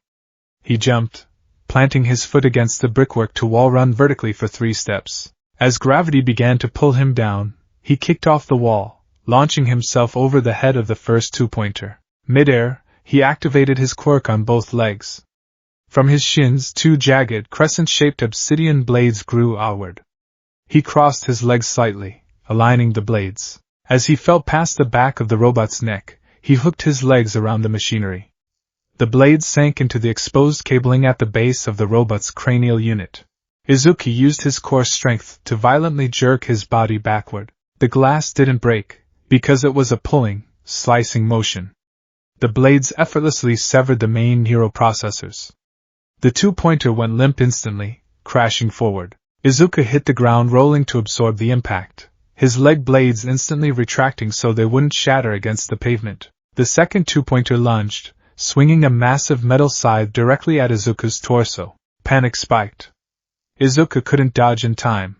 He jumped, planting his foot against the brickwork to wall run vertically for 3 steps. As gravity began to pull him down, he kicked off the wall, launching himself over the head of the first 2-pointer. Mid-air, he activated his quirk on both legs. From his shins, 2 jagged, crescent-shaped obsidian blades grew outward. He crossed his legs slightly, aligning the blades. As he fell past the back of the robot's neck, he hooked his legs around the machinery. The blades sank into the exposed cabling at the base of the robot's cranial unit. Izuku used his core strength to violently jerk his body backward. The glass didn't break, because it was a pulling, slicing motion. The blades effortlessly severed the main neuroprocessors. The 2-pointer went limp instantly, crashing forward. Izuku hit the ground rolling to absorb the impact, his leg blades instantly retracting so they wouldn't shatter against the pavement. The second 2-pointer lunged, swinging a massive metal scythe directly at Izuku's torso. Panic spiked. Izuku couldn't dodge in time.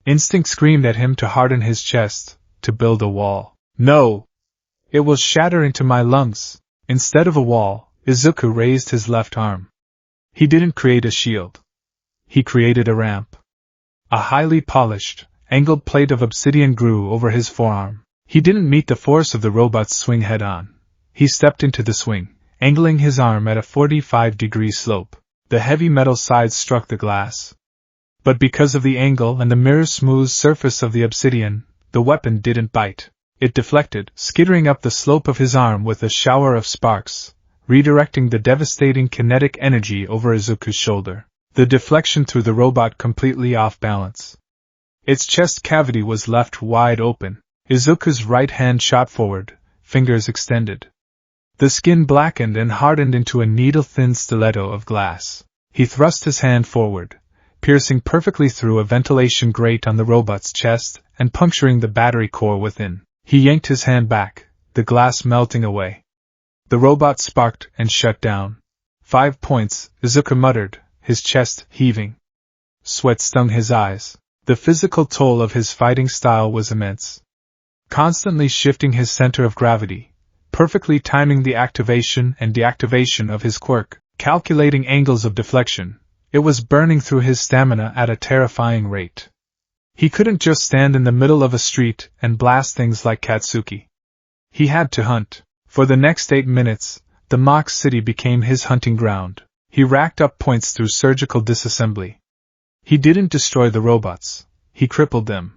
Instinct screamed at him to harden his chest, to build a wall. No! It will shatter into my lungs. Instead of a wall, Izuku raised his left arm. He didn't create a shield. He created a ramp. A highly polished, angled plate of obsidian grew over his forearm. He didn't meet the force of the robot's swing head-on. He stepped into the swing, angling his arm at a 45-degree slope. The heavy metal side struck the glass. But because of the angle and the mirror-smooth surface of the obsidian, the weapon didn't bite. It deflected, skittering up the slope of his arm with a shower of sparks, redirecting the devastating kinetic energy over Izuku's shoulder. The deflection threw the robot completely off balance. Its chest cavity was left wide open. Izuku's right hand shot forward, fingers extended. The skin blackened and hardened into a needle-thin stiletto of glass. He thrust his hand forward, piercing perfectly through a ventilation grate on the robot's chest and puncturing the battery core within. He yanked his hand back, the glass melting away. The robot sparked and shut down. 5 points, Izuku muttered, his chest heaving. Sweat stung his eyes. The physical toll of his fighting style was immense. Constantly shifting his center of gravity, perfectly timing the activation and deactivation of his quirk, calculating angles of deflection, it was burning through his stamina at a terrifying rate. He couldn't just stand in the middle of a street and blast things like Katsuki. He had to hunt. For the next 8 minutes, the mock city became his hunting ground. He racked up points through surgical disassembly. He didn't destroy the robots. He crippled them.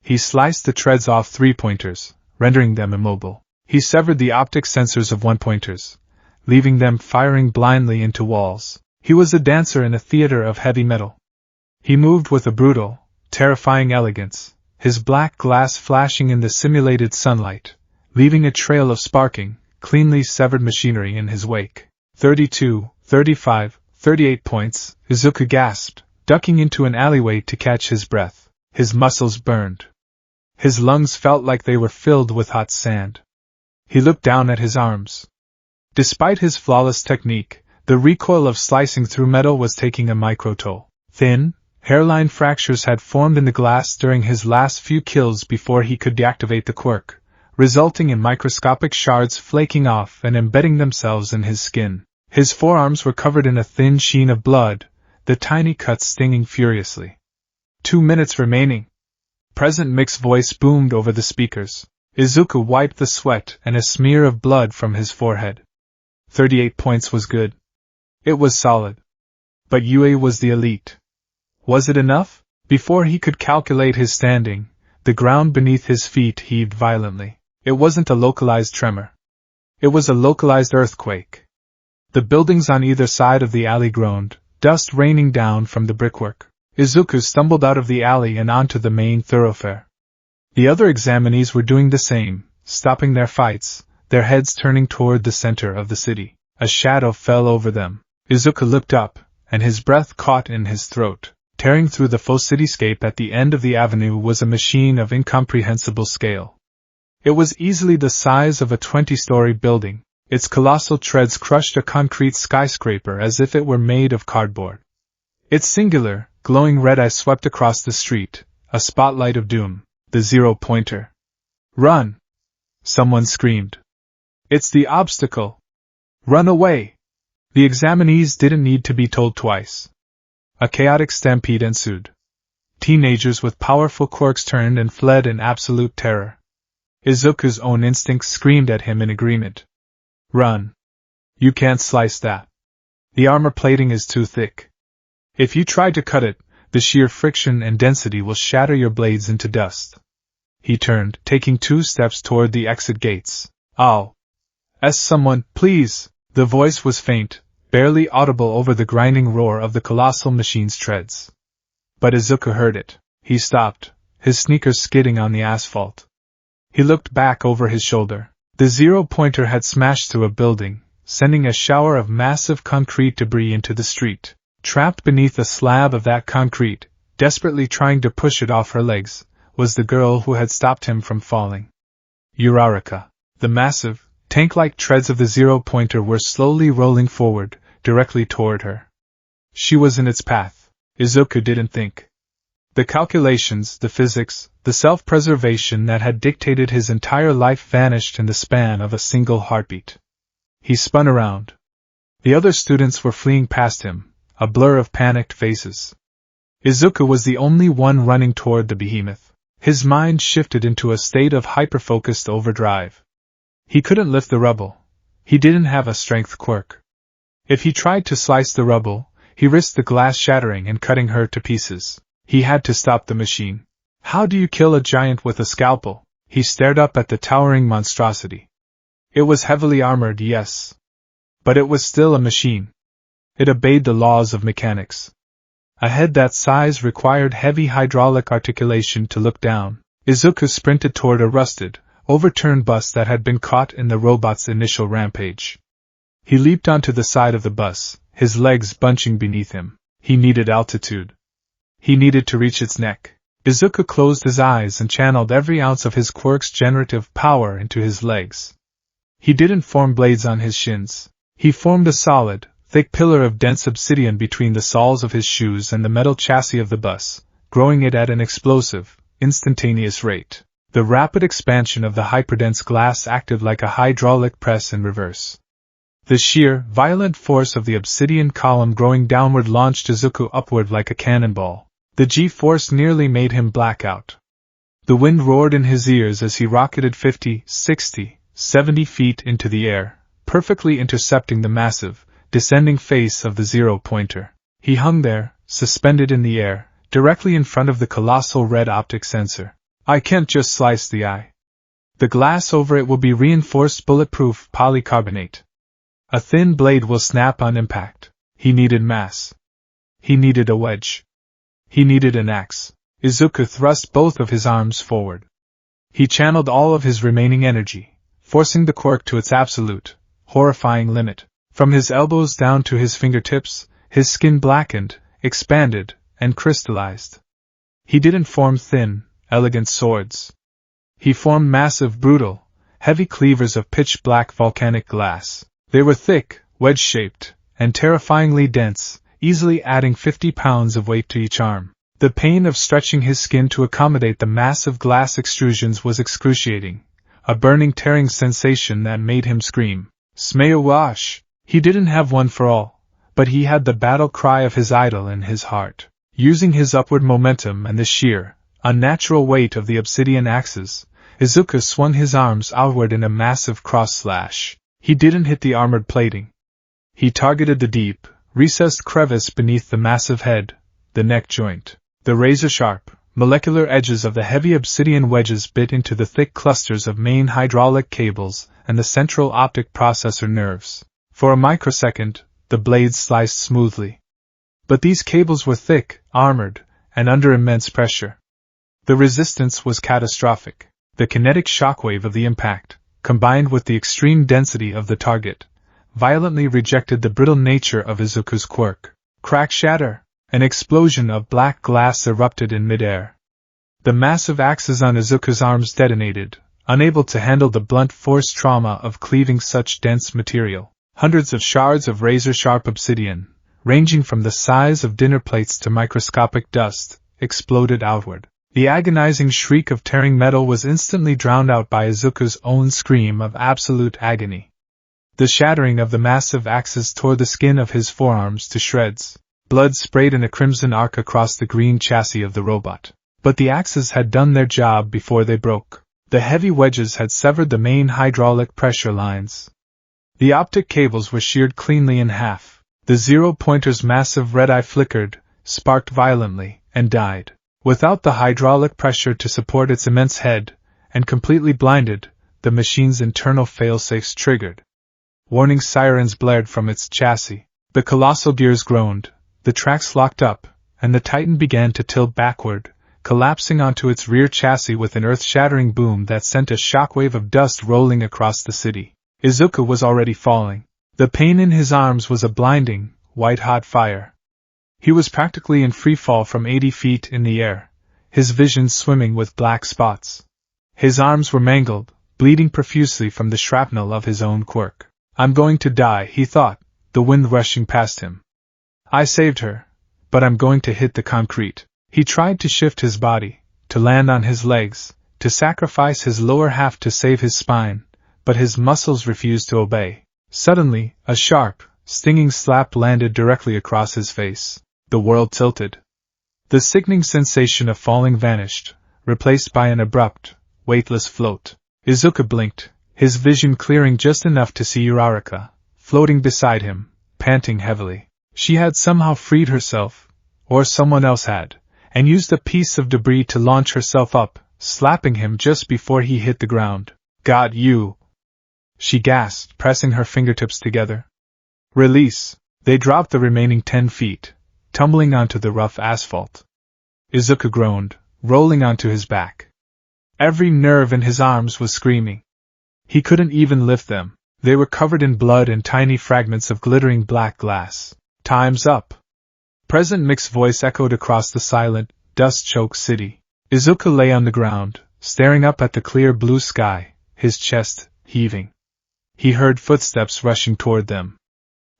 He sliced the treads off 3-pointers, rendering them immobile. He severed the optic sensors of 1-pointers, leaving them firing blindly into walls. He was a dancer in a theater of heavy metal. He moved with a brutal, terrifying elegance, his black glass flashing in the simulated sunlight, leaving a trail of sparking, cleanly severed machinery in his wake. 32, 35, 38 points, Izuku gasped, ducking into an alleyway to catch his breath. His muscles burned. His lungs felt like they were filled with hot sand. He looked down at his arms. Despite his flawless technique, the recoil of slicing through metal was taking a micro-toll. Thin, hairline fractures had formed in the glass during his last few kills before he could deactivate the quirk, resulting in microscopic shards flaking off and embedding themselves in his skin. His forearms were covered in a thin sheen of blood, the tiny cuts stinging furiously. 2 minutes remaining. Present Mick's voice boomed over the speakers. Izuku wiped the sweat and a smear of blood from his forehead. 38 points was good. It was solid. But Yue was the elite. Was it enough? Before he could calculate his standing, the ground beneath his feet heaved violently. It wasn't a localized tremor. It was a localized earthquake. The buildings on either side of the alley groaned, dust raining down from the brickwork. Izuku stumbled out of the alley and onto the main thoroughfare. The other examinees were doing the same, stopping their fights, their heads turning toward the center of the city. A shadow fell over them. Izuku looked up, and his breath caught in his throat. Tearing through the faux cityscape at the end of the avenue was a machine of incomprehensible scale. It was easily the size of a 20-story building. Its colossal treads crushed a concrete skyscraper as if it were made of cardboard. Its singular, glowing red eye swept across the street, a spotlight of doom, the zero-pointer. "Run!" someone screamed. "It's the obstacle! Run away!" The examinees didn't need to be told twice. A chaotic stampede ensued. Teenagers with powerful quirks turned and fled in absolute terror. Izuku's own instincts screamed at him in agreement. "Run! You can't slice that. The armor plating is too thick. If you try to cut it, the sheer friction and density will shatter your blades into dust." He turned, taking 2 steps toward the exit gates. "Ow! Someone, please!" The voice was faint, barely audible over the grinding roar of the colossal machine's treads. But Izuku heard it. He stopped, his sneakers skidding on the asphalt. He looked back over his shoulder. The zero-pointer had smashed through a building, sending a shower of massive concrete debris into the street. Trapped beneath a slab of that concrete, desperately trying to push it off her legs, was the girl who had stopped him from falling. Uraraka. The massive, tank-like treads of the zero-pointer were slowly rolling forward, directly toward her. She was in its path. Izuku didn't think. The calculations, the physics, the self-preservation that had dictated his entire life vanished in the span of a single heartbeat. He spun around. The other students were fleeing past him, a blur of panicked faces. Izuku was the only one running toward the behemoth. His mind shifted into a state of hyper-focused overdrive. He couldn't lift the rubble. He didn't have a strength quirk. If he tried to slice the rubble, he risked the glass shattering and cutting her to pieces. He had to stop the machine. How do you kill a giant with a scalpel? He stared up at the towering monstrosity. It was heavily armored, yes. But it was still a machine. It obeyed the laws of mechanics. A head that size required heavy hydraulic articulation to look down. Izuku sprinted toward a rusted, overturned bus that had been caught in the robot's initial rampage. He leaped onto the side of the bus, his legs bunching beneath him. He needed altitude. He needed to reach its neck. Izuku closed his eyes and channeled every ounce of his quirk's generative power into his legs. He didn't form blades on his shins. He formed a solid, thick pillar of dense obsidian between the soles of his shoes and the metal chassis of the bus, growing it at an explosive, instantaneous rate. The rapid expansion of the hyperdense glass acted like a hydraulic press in reverse. The sheer, violent force of the obsidian column growing downward launched Izuku upward like a cannonball. The G-force nearly made him black out. The wind roared in his ears as he rocketed 50, 60, 70 feet into the air, perfectly intercepting the massive, descending face of the zero-pointer. He hung there, suspended in the air, directly in front of the colossal red optic sensor. I can't just slice the eye. The glass over it will be reinforced bulletproof polycarbonate. A thin blade will snap on impact. He needed mass. He needed a wedge. He needed an axe. Izuku thrust both of his arms forward. He channeled all of his remaining energy, forcing the quirk to its absolute, horrifying limit. From his elbows down to his fingertips, his skin blackened, expanded, and crystallized. He didn't form thin, elegant swords. He formed massive, brutal, heavy cleavers of pitch-black volcanic glass. They were thick, wedge-shaped, and terrifyingly dense, easily adding 50 pounds of weight to each arm. The pain of stretching his skin to accommodate the massive glass extrusions was excruciating, a burning, tearing sensation that made him scream. Smayawash! He didn't have one for all, but he had the battle cry of his idol in his heart. Using his upward momentum and the sheer, unnatural weight of the obsidian axes, Izuku swung his arms outward in a massive cross-slash. He didn't hit the armored plating. He targeted the deep, recessed crevice beneath the massive head, the neck joint. The razor-sharp, molecular edges of the heavy obsidian wedges bit into the thick clusters of main hydraulic cables and the central optic processor nerves. For a microsecond, the blades sliced smoothly. But these cables were thick, armored, and under immense pressure. The resistance was catastrophic. The kinetic shockwave of the impact, combined with the extreme density of the target, violently rejected the brittle nature of Izuku's quirk. Crack shatter! An explosion of black glass erupted in midair. The massive axes on Izuku's arms detonated, unable to handle the blunt force trauma of cleaving such dense material. Hundreds of shards of razor-sharp obsidian, ranging from the size of dinner plates to microscopic dust, exploded outward. The agonizing shriek of tearing metal was instantly drowned out by Izuku's own scream of absolute agony. The shattering of the massive axes tore the skin of his forearms to shreds. Blood sprayed in a crimson arc across the green chassis of the robot. But the axes had done their job before they broke. The heavy wedges had severed the main hydraulic pressure lines. The optic cables were sheared cleanly in half. The zero-pointer's massive red eye flickered, sparked violently, and died. Without the hydraulic pressure to support its immense head, and completely blinded, the machine's internal failsafes triggered. Warning sirens blared from its chassis. The colossal gears groaned, the tracks locked up, and the Titan began to tilt backward, collapsing onto its rear chassis with an earth-shattering boom that sent a shockwave of dust rolling across the city. Izuku was already falling. The pain in his arms was a blinding, white-hot fire. He was practically in free fall from 80 feet in the air, his vision swimming with black spots. His arms were mangled, bleeding profusely from the shrapnel of his own quirk. I'm going to die, he thought, the wind rushing past him. I saved her, but I'm going to hit the concrete. He tried to shift his body, to land on his legs, to sacrifice his lower half to save his spine, but his muscles refused to obey. Suddenly, a sharp, stinging slap landed directly across his face. The world tilted. The sickening sensation of falling vanished, replaced by an abrupt, weightless float. Izuku blinked, his vision clearing just enough to see Uraraka, floating beside him, panting heavily. She had somehow freed herself, or someone else had, and used a piece of debris to launch herself up, slapping him just before he hit the ground. Got you! She gasped, pressing her fingertips together. Release! They dropped the remaining 10 feet, tumbling onto the rough asphalt. Izuku groaned, rolling onto his back. Every nerve in his arms was screaming. He couldn't even lift them. They were covered in blood and tiny fragments of glittering black glass. Time's up! President Mick's voice echoed across the silent, dust-choked city. Izuku lay on the ground, staring up at the clear blue sky, his chest heaving. He heard footsteps rushing toward them.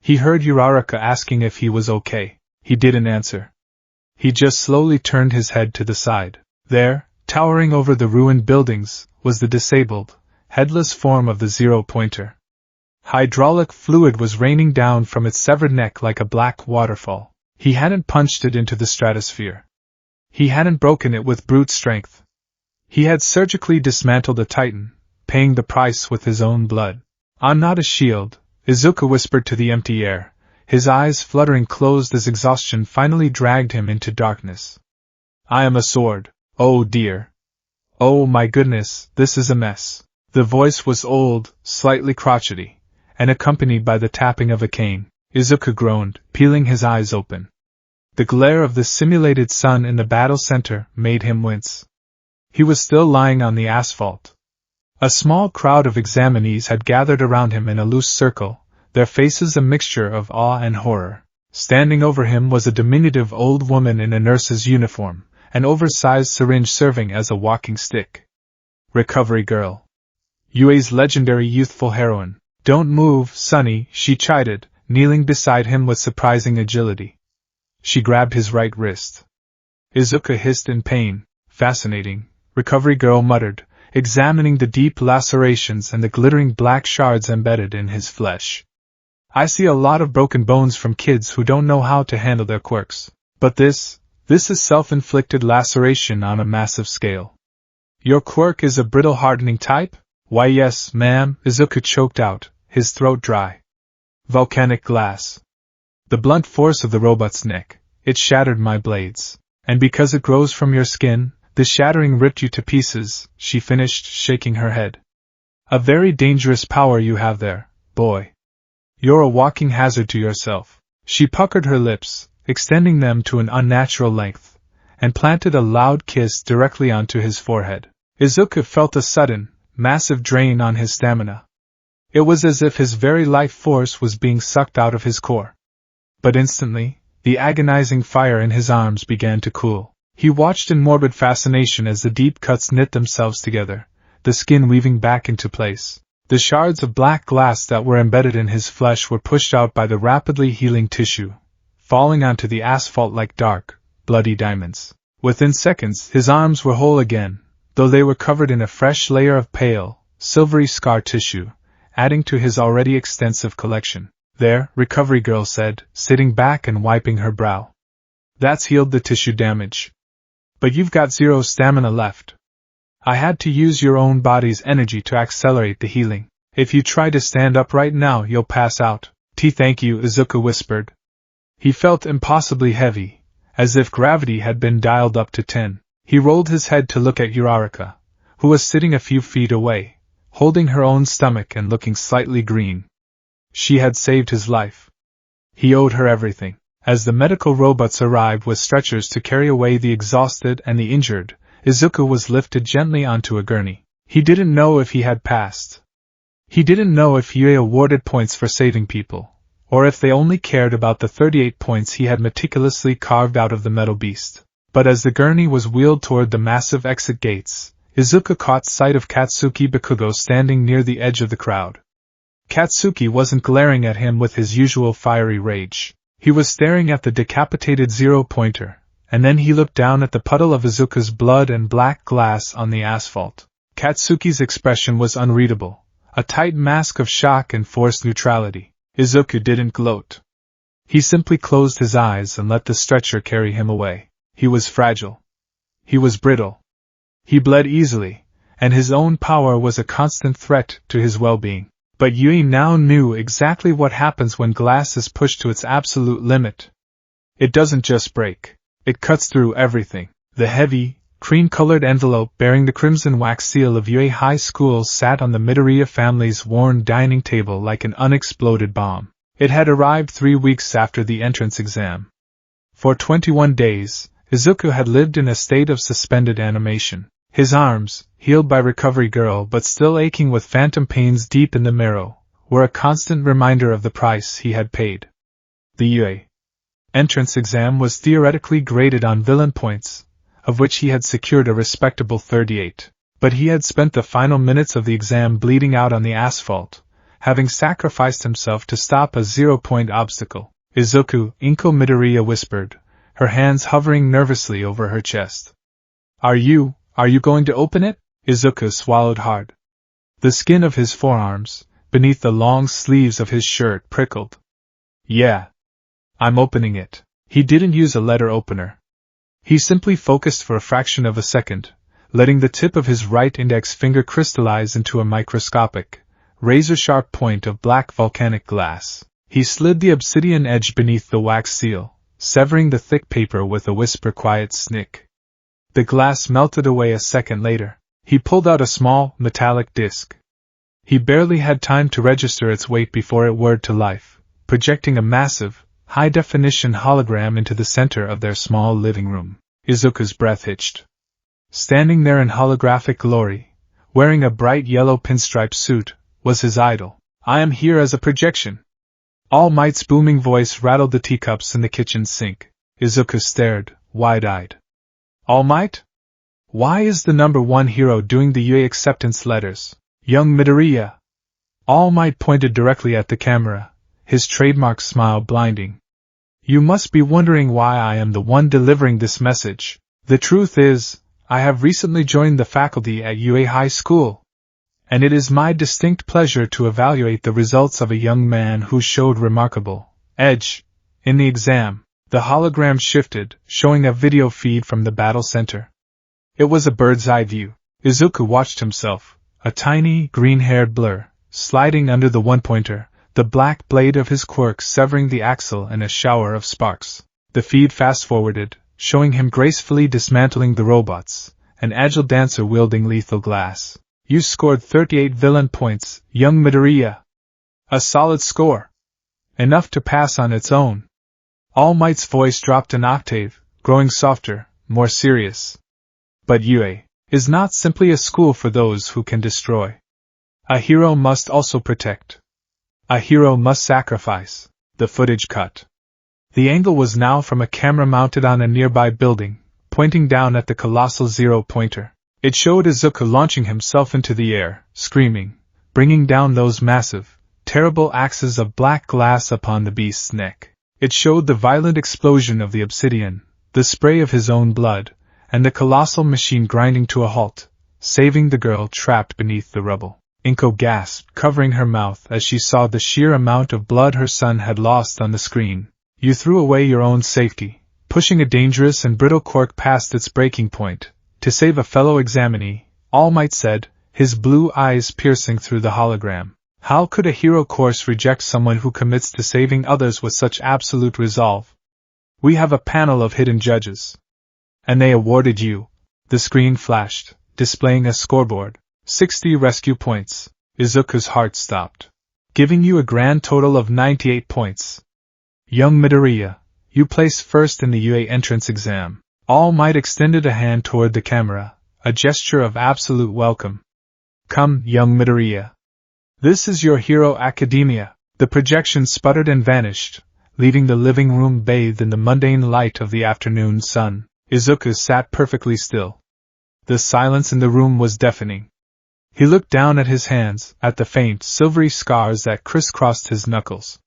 He heard Uraraka asking if he was okay. He didn't answer. He just slowly turned his head to the side. There, towering over the ruined buildings, was the disabled, headless form of the zero-pointer. Hydraulic fluid was raining down from its severed neck like a black waterfall. He hadn't punched it into the stratosphere. He hadn't broken it with brute strength. He had surgically dismantled a Titan, paying the price with his own blood. I'm not a shield, Izuku whispered to the empty air, his eyes fluttering closed as exhaustion finally dragged him into darkness. I am a sword. Oh dear. Oh my goodness, this is a mess. The voice was old, slightly crotchety, and accompanied by the tapping of a cane. Izuku groaned, peeling his eyes open. The glare of the simulated sun in the battle center made him wince. He was still lying on the asphalt. A small crowd of examinees had gathered around him in a loose circle, their faces a mixture of awe and horror. Standing over him was a diminutive old woman in a nurse's uniform, an oversized syringe serving as a walking stick. Recovery girl. UA's legendary youthful heroine. Don't move, Sonny, she chided, kneeling beside him with surprising agility. She grabbed his right wrist. Izuku hissed in pain. Fascinating, Recovery girl muttered, examining the deep lacerations and the glittering black shards embedded in his flesh. I see a lot of broken bones from kids who don't know how to handle their quirks. But this is self-inflicted laceration on a massive scale. Your quirk is a brittle hardening type? Why yes, ma'am, Izuku choked out, his throat dry. Volcanic glass. The blunt force of the robot's neck, it shattered my blades. And because it grows from your skin, the shattering ripped you to pieces, she finished, shaking her head. A very dangerous power you have there, boy. You're a walking hazard to yourself. She puckered her lips, extending them to an unnatural length, and planted a loud kiss directly onto his forehead. Izuku felt a sudden, massive drain on his stamina. It was as if his very life force was being sucked out of his core. But instantly, the agonizing fire in his arms began to cool. He watched in morbid fascination as the deep cuts knit themselves together, the skin weaving back into place. The shards of black glass that were embedded in his flesh were pushed out by the rapidly healing tissue, falling onto the asphalt like dark, bloody diamonds. Within seconds, his arms were whole again, though they were covered in a fresh layer of pale, silvery scar tissue, adding to his already extensive collection. There, Recovery Girl said, sitting back and wiping her brow. That's healed the tissue damage. But you've got 0 stamina left. I had to use your own body's energy to accelerate the healing. If you try to stand up right now, you'll pass out. Thank you, Izuku whispered. He felt impossibly heavy, as if gravity had been dialed up to 10. He rolled his head to look at Uraraka, who was sitting a few feet away, holding her own stomach and looking slightly green. She had saved his life. He owed her everything. As the medical robots arrived with stretchers to carry away the exhausted and the injured, Izuku was lifted gently onto a gurney. He didn't know if he had passed. He didn't know if Yue awarded points for saving people, or if they only cared about the 38 points he had meticulously carved out of the metal beast. But as the gurney was wheeled toward the massive exit gates, Izuku caught sight of Katsuki Bakugo standing near the edge of the crowd. Katsuki wasn't glaring at him with his usual fiery rage. He was staring at the decapitated 0-pointer, and then he looked down at the puddle of Izuku's blood and black glass on the asphalt. Katsuki's expression was unreadable, a tight mask of shock and forced neutrality. Izuku didn't gloat. He simply closed his eyes and let the stretcher carry him away. He was fragile. He was brittle. He bled easily, and his own power was a constant threat to his well-being. But Yui now knew exactly what happens when glass is pushed to its absolute limit. It doesn't just break. It cuts through everything. The heavy, cream-colored envelope bearing the crimson wax seal of Yui High School sat on the Midoriya family's worn dining table like an unexploded bomb. It had arrived 3 weeks after the entrance exam. For 21 days, Izuku had lived in a state of suspended animation. His arms, healed by Recovery Girl but still aching with phantom pains deep in the marrow, were a constant reminder of the price he had paid. The Yue entrance exam was theoretically graded on villain points, of which he had secured a respectable 38. But he had spent the final minutes of the exam bleeding out on the asphalt, having sacrificed himself to stop a 0-point obstacle. Izuku, Inko Midoriya whispered, her hands hovering nervously over her chest. Are you going to open it? Izuku swallowed hard. The skin of his forearms, beneath the long sleeves of his shirt, prickled. Yeah. I'm opening it. He didn't use a letter opener. He simply focused for a fraction of a second, letting the tip of his right index finger crystallize into a microscopic, razor-sharp point of black volcanic glass. He slid the obsidian edge beneath the wax seal, severing the thick paper with a whisper-quiet snick. The glass melted away a second later. He pulled out a small, metallic disc. He barely had time to register its weight before it whirred to life, projecting a massive, high-definition hologram into the center of their small living room. Izuku's breath hitched. Standing there in holographic glory, wearing a bright yellow pinstripe suit, was his idol. I am here as a projection. All Might's booming voice rattled the teacups in the kitchen sink. Izuku stared, wide-eyed. All Might? Why is the #1 hero doing the Yue acceptance letters? Young Midoriya. All Might pointed directly at the camera, his trademark smile blinding. You must be wondering why I am the one delivering this message. The truth is, I have recently joined the faculty at Yue High School, and it is my distinct pleasure to evaluate the results of a young man who showed remarkable edge in the exam. The hologram shifted, showing a video feed from the battle center. It was a bird's-eye view. Izuku watched himself, a tiny, green-haired blur, sliding under the 1-pointer, the black blade of his quirk severing the axle and a shower of sparks. The feed fast-forwarded, showing him gracefully dismantling the robots, an agile dancer wielding lethal glass. You scored 38 villain points, young Midoriya. A solid score. Enough to pass on its own. All Might's voice dropped an octave, growing softer, more serious. But Yue is not simply a school for those who can destroy. A hero must also protect. A hero must sacrifice. The footage cut. The angle was now from a camera mounted on a nearby building, pointing down at the colossal zero-pointer. It showed Izuku launching himself into the air, screaming, bringing down those massive, terrible axes of black glass upon the beast's neck. It showed the violent explosion of the obsidian, the spray of his own blood, and the colossal machine grinding to a halt, saving the girl trapped beneath the rubble. Inko gasped, covering her mouth as she saw the sheer amount of blood her son had lost on the screen. You threw away your own safety, pushing a dangerous and brittle quirk past its breaking point, to save a fellow examinee, All Might said, his blue eyes piercing through the hologram. How could a hero course reject someone who commits to saving others with such absolute resolve? We have a panel of hidden judges. And they awarded you. The screen flashed, displaying a scoreboard. 60 rescue points. Izuku's heart stopped. Giving you a grand total of 98 points. Young Midoriya, you placed first in the UA entrance exam. All Might extended a hand toward the camera, a gesture of absolute welcome. Come, young Midoriya. This is your hero academia. The projection sputtered and vanished, leaving the living room bathed in the mundane light of the afternoon sun. Izuku sat perfectly still. The silence in the room was deafening. He looked down at his hands, at the faint, silvery scars that crisscrossed his knuckles.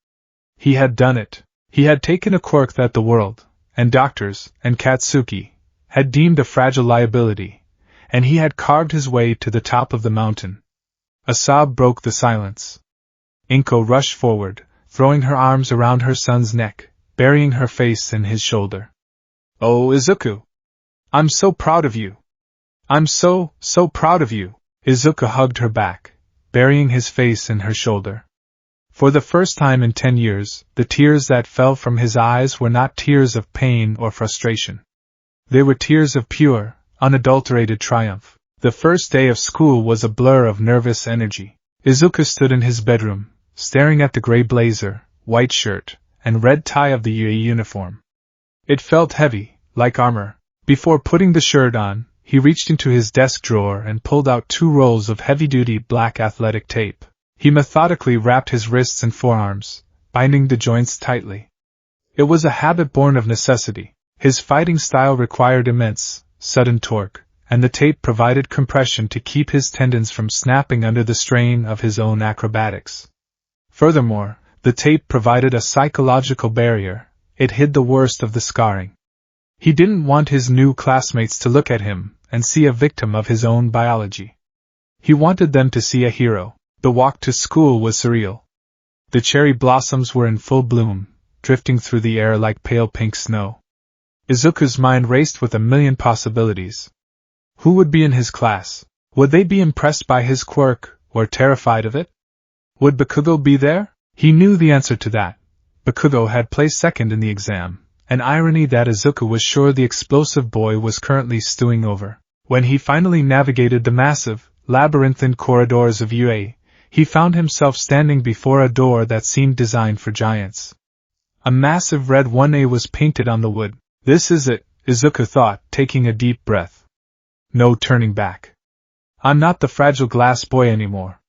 He had done it. He had taken a quirk that the world, and doctors, and Katsuki, had deemed a fragile liability, and he had carved his way to the top of the mountain. A sob broke the silence. Inko rushed forward, throwing her arms around her son's neck, burying her face in his shoulder. Oh, Izuku! I'm so proud of you! I'm so proud of you! Izuku hugged her back, burying his face in her shoulder. For the first time in 10 years, the tears that fell from his eyes were not tears of pain or frustration. They were tears of pure, unadulterated triumph. The first day of school was a blur of nervous energy. Izuku stood in his bedroom, staring at the gray blazer, white shirt, and red tie of the UA uniform. It felt heavy, like armor. Before putting the shirt on, he reached into his desk drawer and pulled out 2 rolls of heavy-duty black athletic tape. He methodically wrapped his wrists and forearms, binding the joints tightly. It was a habit born of necessity. His fighting style required immense, sudden torque, and the tape provided compression to keep his tendons from snapping under the strain of his own acrobatics. Furthermore, the tape provided a psychological barrier. It hid the worst of the scarring. He didn't want his new classmates to look at him and see a victim of his own biology. He wanted them to see a hero. The walk to school was surreal. The cherry blossoms were in full bloom, drifting through the air like pale pink snow. Izuku's mind raced with a million possibilities. Who would be in his class? Would they be impressed by his quirk, or terrified of it? Would Bakugo be there? He knew the answer to that. Bakugo had placed second in the exam, an irony that Izuku was sure the explosive boy was currently stewing over. When he finally navigated the massive, labyrinthine corridors of UA, he found himself standing before a door that seemed designed for giants. A massive red 1A was painted on the wood. This is it, Izuku thought, taking a deep breath. No turning back. I'm not the fragile glass boy anymore.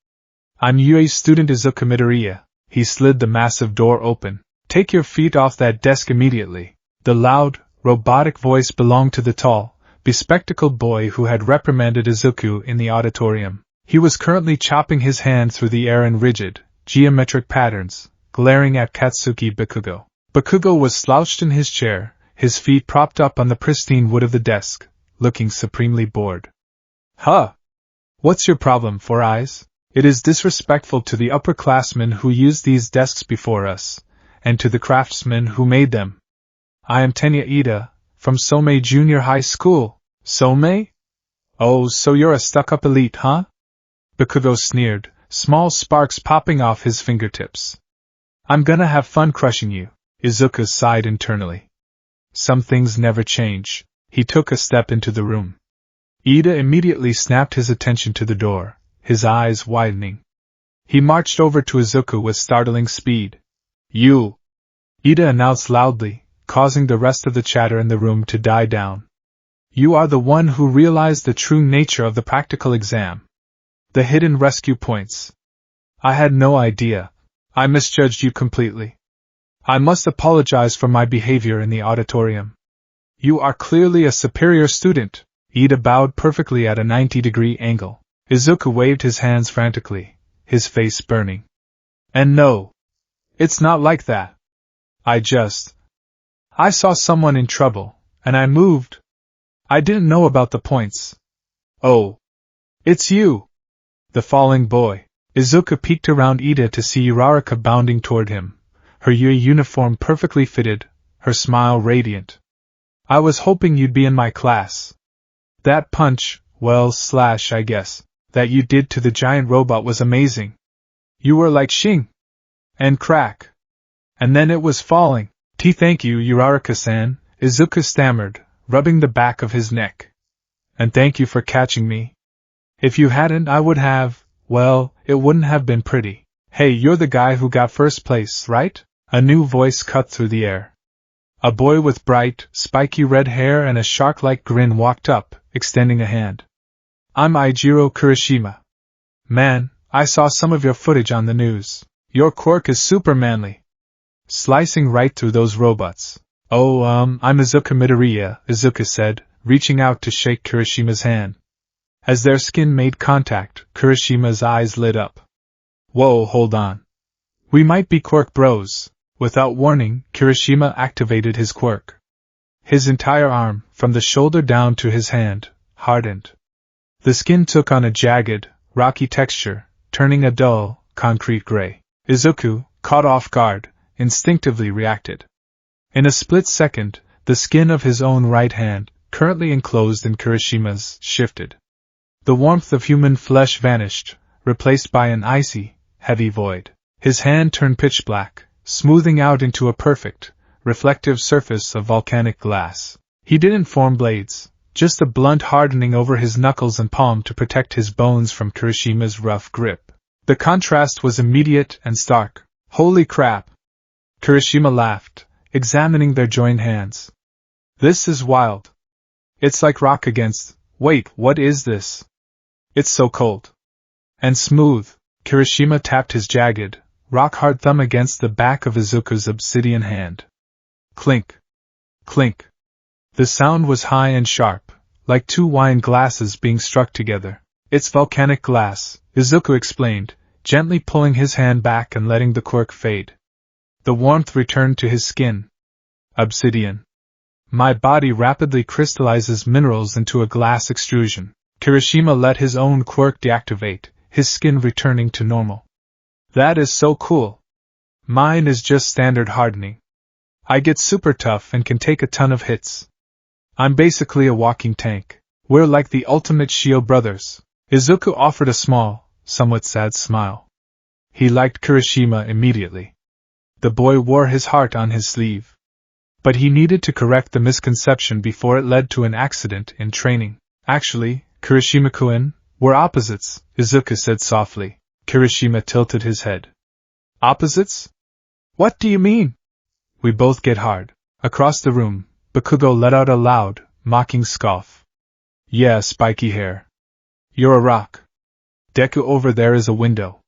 I'm UA student Izuku Midoriya. He slid the massive door open. Take your feet off that desk immediately. The loud, robotic voice belonged to the tall, bespectacled boy who had reprimanded Izuku in the auditorium. He was currently chopping his hand through the air in rigid, geometric patterns, glaring at Katsuki Bakugo. Bakugo was slouched in his chair, his feet propped up on the pristine wood of the desk, looking supremely bored. Huh! What's your problem, Four Eyes? It is disrespectful to the upperclassmen who used these desks before us, and to the craftsmen who made them. I am Tenya Ida, from Somei Junior High School. Somei? Oh, so you're a stuck-up elite, huh? Bakugo sneered, small sparks popping off his fingertips. I'm gonna have fun crushing you. Izuku sighed internally. Some things never change. He took a step into the room. Ida immediately snapped his attention to the door, his eyes widening. He marched over to Izuku with startling speed. You! Ida announced loudly, causing the rest of the chatter in the room to die down. You are the one who realized the true nature of the practical exam. The hidden rescue points. I had no idea. I misjudged you completely. I must apologize for my behavior in the auditorium. You are clearly a superior student. Ida bowed perfectly at a 90-degree angle. Izuku waved his hands frantically, his face burning. And no. It's not like that. I saw someone in trouble, and I moved. I didn't know about the points. Oh. It's you. The falling boy. Izuku peeked around Ida to see Uraraka bounding toward him, her Yui uniform perfectly fitted, her smile radiant. I was hoping you'd be in my class. That punch, I guess, that you did to the giant robot was amazing. You were like shing. And crack. And then it was falling. Thank you, Uraraka-san, Izuku stammered, rubbing the back of his neck. And thank you for catching me. If you hadn't, I would have, it wouldn't have been pretty. Hey, you're the guy who got first place, right? A new voice cut through the air. A boy with bright, spiky red hair and a shark-like grin walked up, extending a hand. I'm Eijiro Kurishima. Man, I saw some of your footage on the news. Your quirk is super manly. Slicing right through those robots. I'm Izuku Midoriya, Izuku said, reaching out to shake Kirishima's hand. As their skin made contact, Kirishima's eyes lit up. Whoa, hold on. We might be quirk bros. Without warning, Kirishima activated his quirk. His entire arm, from the shoulder down to his hand, hardened. The skin took on a jagged, rocky texture, turning a dull, concrete gray. Izuku, caught off guard, instinctively reacted. In a split second, the skin of his own right hand, currently enclosed in Kirishima's, shifted. The warmth of human flesh vanished, replaced by an icy, heavy void. His hand turned pitch black, smoothing out into a perfect, reflective surface of volcanic glass. He didn't form blades, just a blunt hardening over his knuckles and palm to protect his bones from Kirishima's rough grip. The contrast was immediate and stark. Holy crap! Kirishima laughed, examining their joined hands. This is wild. It's like rock against... Wait, what is this? It's so cold. And smooth. Kirishima tapped his jagged, rock-hard thumb against the back of Izuku's obsidian hand. Clink. Clink. The sound was high and sharp, like two wine glasses being struck together. It's volcanic glass, Izuku explained, gently pulling his hand back and letting the quirk fade. The warmth returned to his skin. Obsidian. My body rapidly crystallizes minerals into a glass extrusion. Kirishima let his own quirk deactivate, his skin returning to normal. That is so cool. Mine is just standard hardening. I get super tough and can take a ton of hits. I'm basically a walking tank. We're like the ultimate Shio brothers. Izuku offered a small, somewhat sad smile. He liked Kirishima immediately. The boy wore his heart on his sleeve. But he needed to correct the misconception before it led to an accident in training. Actually, Kirishima-kun, we're opposites, Izuku said softly. Kirishima tilted his head. Opposites? What do you mean? We both get hard. Across the room, Bakugo let out a loud, mocking scoff. Yeah, spiky hair. You're a rock. Deku over there is a window.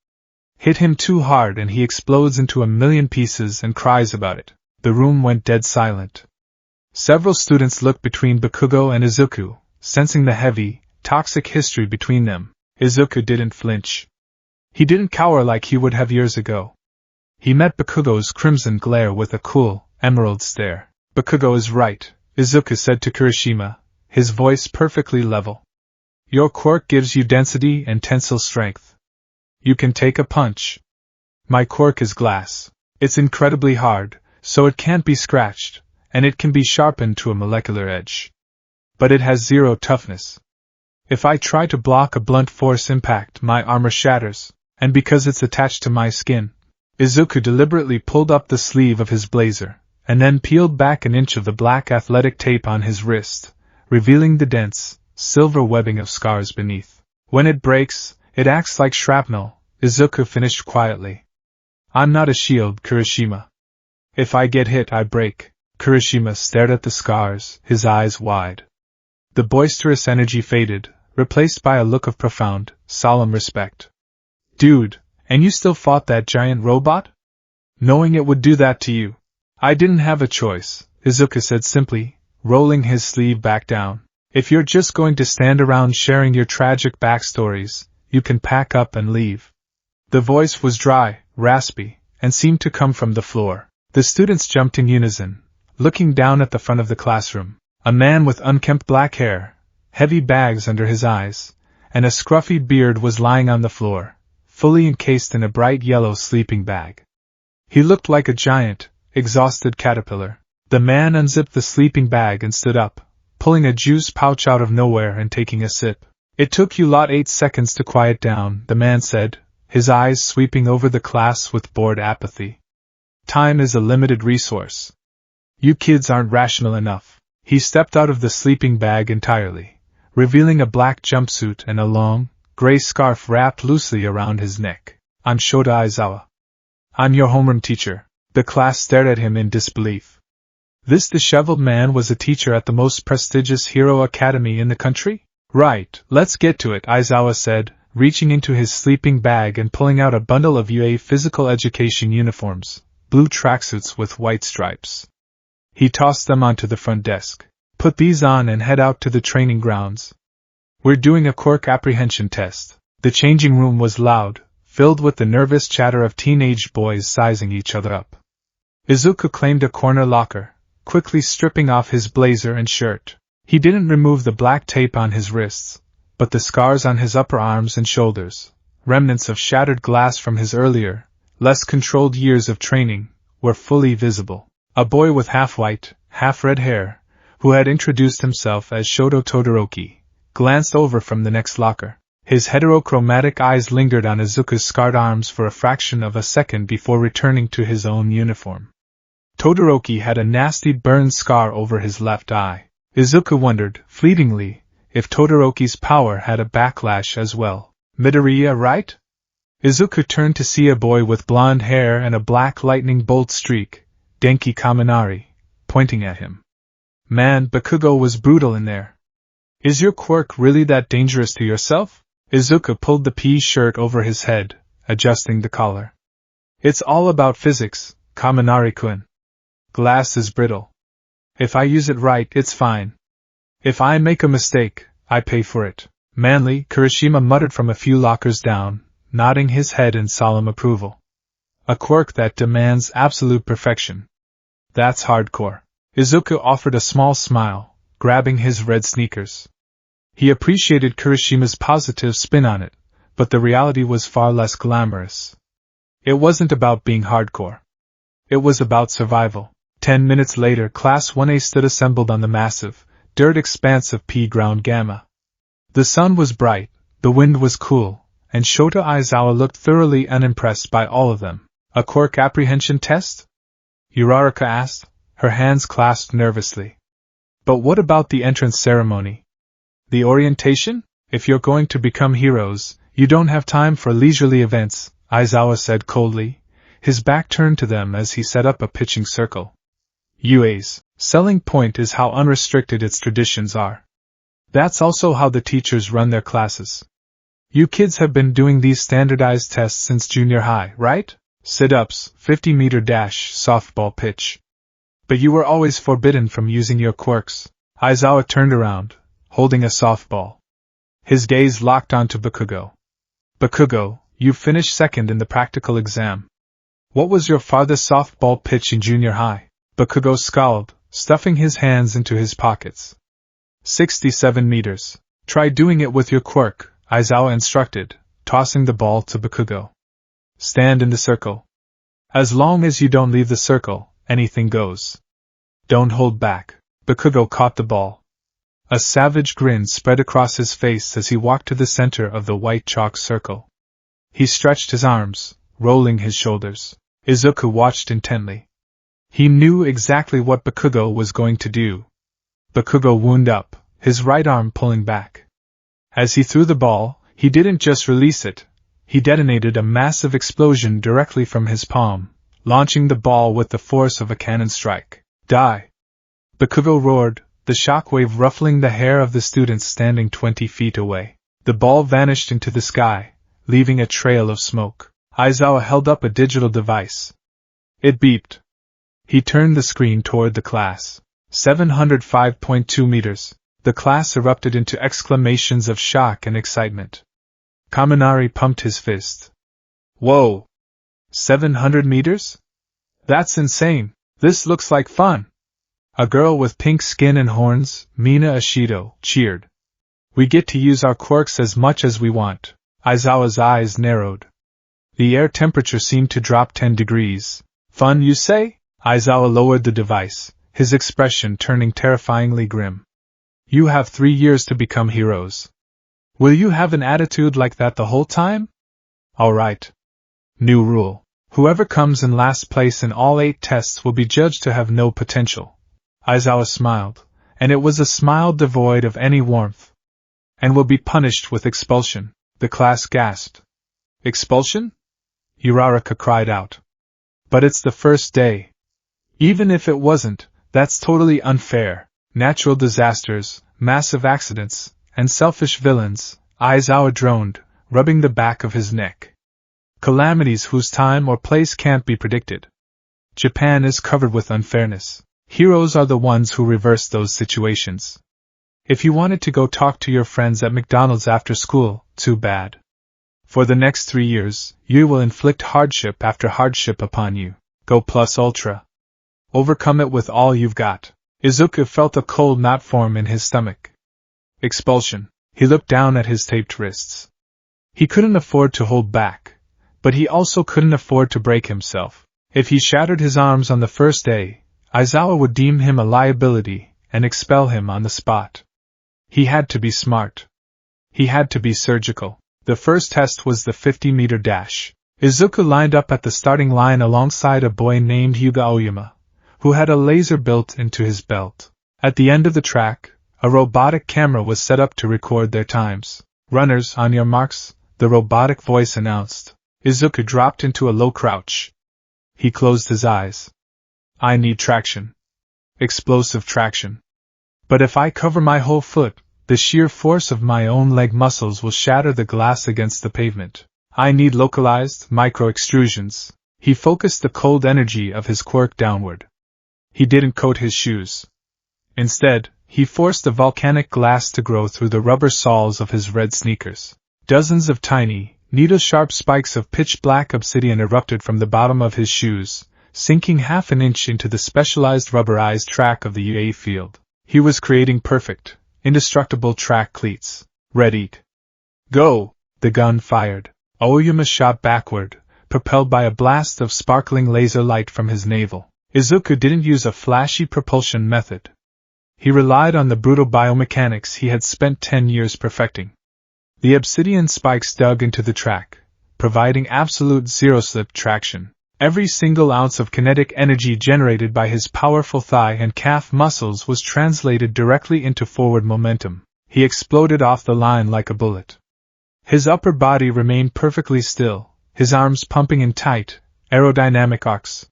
Hit him too hard and he explodes into a million pieces and cries about it. The room went dead silent. Several students looked between Bakugo and Izuku, sensing the heavy, toxic history between them. Izuku didn't flinch. He didn't cower like he would have years ago. He met Bakugo's crimson glare with a cool, emerald stare. Bakugo is right, Izuku said to Kirishima, his voice perfectly level. Your quirk gives you density and tensile strength. You can take a punch. My quirk is glass. It's incredibly hard, so it can't be scratched, and it can be sharpened to a molecular edge. But it has zero toughness. If I try to block a blunt force impact, my armor shatters, and because it's attached to my skin. Izuku deliberately pulled up the sleeve of his blazer, and then peeled back an inch of the black athletic tape on his wrist, revealing the dense, silver webbing of scars beneath. When it breaks, it acts like shrapnel, Izuku finished quietly. I'm not a shield, Kirishima. If I get hit, I break. Kirishima stared at the scars, his eyes wide. The boisterous energy faded, replaced by a look of profound, solemn respect. Dude, and you still fought that giant robot? Knowing it would do that to you. I didn't have a choice, Izuku said simply, rolling his sleeve back down. If you're just going to stand around sharing your tragic backstories, you can pack up and leave. The voice was dry, raspy, and seemed to come from the floor. The students jumped in unison, looking down at the front of the classroom. A man with unkempt black hair, heavy bags under his eyes, and a scruffy beard was lying on the floor, fully encased in a bright yellow sleeping bag. He looked like a giant, exhausted caterpillar. The man unzipped the sleeping bag and stood up, pulling a juice pouch out of nowhere and taking a sip. It took you lot 8 seconds to quiet down, the man said, his eyes sweeping over the class with bored apathy. Time is a limited resource. You kids aren't rational enough. He stepped out of the sleeping bag entirely, revealing a black jumpsuit and a long, gray scarf wrapped loosely around his neck. I'm Shota Aizawa. I'm your homeroom teacher. The class stared at him in disbelief. This disheveled man was a teacher at the most prestigious hero academy in the country? Right, let's get to it, Aizawa said, reaching into his sleeping bag and pulling out a bundle of UA physical education uniforms, blue tracksuits with white stripes. He tossed them onto the front desk. Put these on and head out to the training grounds. We're doing a Quirk apprehension test. The changing room was loud, filled with the nervous chatter of teenage boys sizing each other up. Izuku claimed a corner locker, quickly stripping off his blazer and shirt. He didn't remove the black tape on his wrists, but the scars on his upper arms and shoulders, remnants of shattered glass from his earlier, less controlled years of training, were fully visible. A boy with half-white, half-red hair, who had introduced himself as Shoto Todoroki, glanced over from the next locker. His heterochromatic eyes lingered on Izuku's scarred arms for a fraction of a second before returning to his own uniform. Todoroki had a nasty burn scar over his left eye. Izuku wondered, fleetingly, if Todoroki's power had a backlash as well. Midoriya, right? Izuku turned to see a boy with blonde hair and a black lightning bolt streak, Denki Kaminari, pointing at him. Man, Bakugo was brutal in there. Is your quirk really that dangerous to yourself? Izuku pulled the pea shirt over his head, adjusting the collar. It's all about physics, Kaminari-kun. Glass is brittle. If I use it right, it's fine. If I make a mistake, I pay for it. Manly, Kirishima muttered from a few lockers down, nodding his head in solemn approval. A quirk that demands absolute perfection. That's hardcore. Izuku offered a small smile, grabbing his red sneakers. He appreciated Kirishima's positive spin on it, but the reality was far less glamorous. It wasn't about being hardcore. It was about survival. 10 minutes later, Class 1A stood assembled on the massive, dirt expanse of P-Ground Gamma. The sun was bright, the wind was cool, and Shota Aizawa looked thoroughly unimpressed by all of them. A quirk apprehension test? Uraraka asked, her hands clasped nervously. But what about the entrance ceremony? The orientation? If you're going to become heroes, you don't have time for leisurely events, Aizawa said coldly, his back turned to them as he set up a pitching circle. UA's selling point is how unrestricted its traditions are. That's also how the teachers run their classes. You kids have been doing these standardized tests since junior high, right? Sit-ups, 50-meter dash, softball pitch. But you were always forbidden from using your quirks. Aizawa turned around, holding a softball. His gaze locked onto Bakugo. Bakugo, you finished second in the practical exam. What was your farthest softball pitch in junior high? Bakugo scowled, stuffing his hands into his pockets. 67 meters. Try doing it with your quirk, Aizawa instructed, tossing the ball to Bakugo. Stand in the circle. As long as you don't leave the circle, anything goes. Don't hold back. Bakugo caught the ball. A savage grin spread across his face as he walked to the center of the white chalk circle. He stretched his arms, rolling his shoulders. Izuku watched intently. He knew exactly what Bakugo was going to do. Bakugo wound up, his right arm pulling back. As he threw the ball, he didn't just release it, he detonated a massive explosion directly from his palm, launching the ball with the force of a cannon strike. Die! Bakugo roared, the shockwave ruffling the hair of the students standing 20 feet away. The ball vanished into the sky, leaving a trail of smoke. Aizawa held up a digital device. It beeped. He turned the screen toward the class. 705.2 meters. The class erupted into exclamations of shock and excitement. Kaminari pumped his fist. Whoa! 700 meters? That's insane! This looks like fun! A girl with pink skin and horns, Mina Ashido, cheered. We get to use our quirks as much as we want. Aizawa's eyes narrowed. The air temperature seemed to drop 10 degrees. Fun, you say? Aizawa lowered the device, his expression turning terrifyingly grim. You have 3 years to become heroes. Will you have an attitude like that the whole time? All right. New rule. Whoever comes in last place in all 8 tests will be judged to have no potential. Aizawa smiled, and it was a smile devoid of any warmth. And will be punished with expulsion, the class gasped. Expulsion? Uraraka cried out. But it's the first day. Even if it wasn't, that's totally unfair. Natural disasters, massive accidents, and selfish villains, Aizawa droned, rubbing the back of his neck. Calamities whose time or place can't be predicted. Japan is covered with unfairness. Heroes are the ones who reverse those situations. If you wanted to go talk to your friends at McDonald's after school, too bad. For the next 3 years, you will inflict hardship after hardship upon you. Go plus ultra. Overcome it with all you've got. Izuku felt a cold knot form in his stomach. Expulsion. He looked down at his taped wrists. He couldn't afford to hold back. But he also couldn't afford to break himself. If he shattered his arms on the first day, Aizawa would deem him a liability and expel him on the spot. He had to be smart. He had to be surgical. The first test was the 50-meter dash. Izuku lined up at the starting line alongside a boy named Hyuga Aoyama, who had a laser built into his belt. At the end of the track, a robotic camera was set up to record their times. Runners, on your marks, the robotic voice announced. Izuku dropped into a low crouch. He closed his eyes. I need traction. Explosive traction. But if I cover my whole foot, the sheer force of my own leg muscles will shatter the glass against the pavement. I need localized, micro-extrusions. He focused the cold energy of his quirk downward. He didn't coat his shoes. Instead, he forced the volcanic glass to grow through the rubber soles of his red sneakers. Dozens of tiny, needle-sharp spikes of pitch-black obsidian erupted from the bottom of his shoes, sinking half an inch into the specialized rubberized track of the UA field. He was creating perfect, indestructible track cleats. Ready. Go! The gun fired. Aoyama shot backward, propelled by a blast of sparkling laser light from his navel. Izuku didn't use a flashy propulsion method. He relied on the brutal biomechanics he had spent 10 years perfecting. The obsidian spikes dug into the track, providing absolute zero-slip traction. Every single ounce of kinetic energy generated by his powerful thigh and calf muscles was translated directly into forward momentum. He exploded off the line like a bullet. His upper body remained perfectly still, his arms pumping in tight, aerodynamic arcs.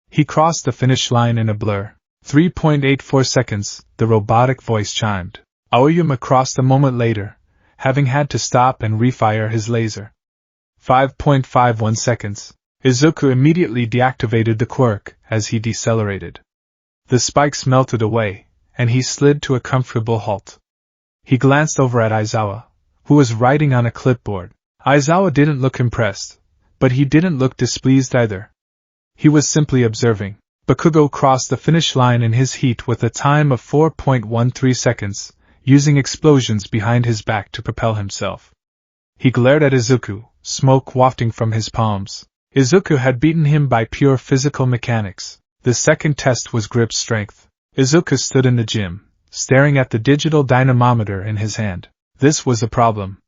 He crossed the finish line in a blur. 3.84 seconds, the robotic voice chimed. Aoyama crossed a moment later, having had to stop and refire his laser. 5.51 seconds. Izuku immediately deactivated the quirk as he decelerated. The spikes melted away, and he slid to a comfortable halt. He glanced over at Aizawa, who was writing on a clipboard. Aizawa didn't look impressed, but he didn't look displeased either. He was simply observing. Bakugo crossed the finish line in his heat with a time of 4.13 seconds, using explosions behind his back to propel himself. He glared at Izuku, smoke wafting from his palms. Izuku had beaten him by pure physical mechanics. The second test was grip strength. Izuku stood in the gym, staring at the digital dynamometer in his hand. This was a problem.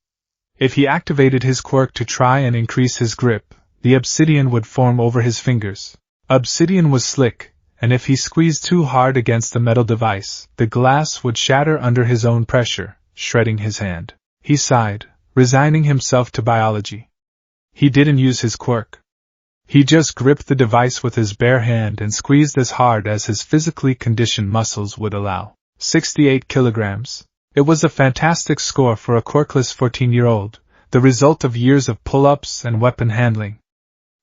If he activated his quirk to try and increase his grip, the obsidian would form over his fingers. Obsidian was slick, and if he squeezed too hard against the metal device, the glass would shatter under his own pressure, shredding his hand. He sighed, resigning himself to biology. He didn't use his quirk. He just gripped the device with his bare hand and squeezed as hard as his physically conditioned muscles would allow. 68 kilograms. It was a fantastic score for a quirkless 14-year-old, the result of years of pull-ups and weapon handling.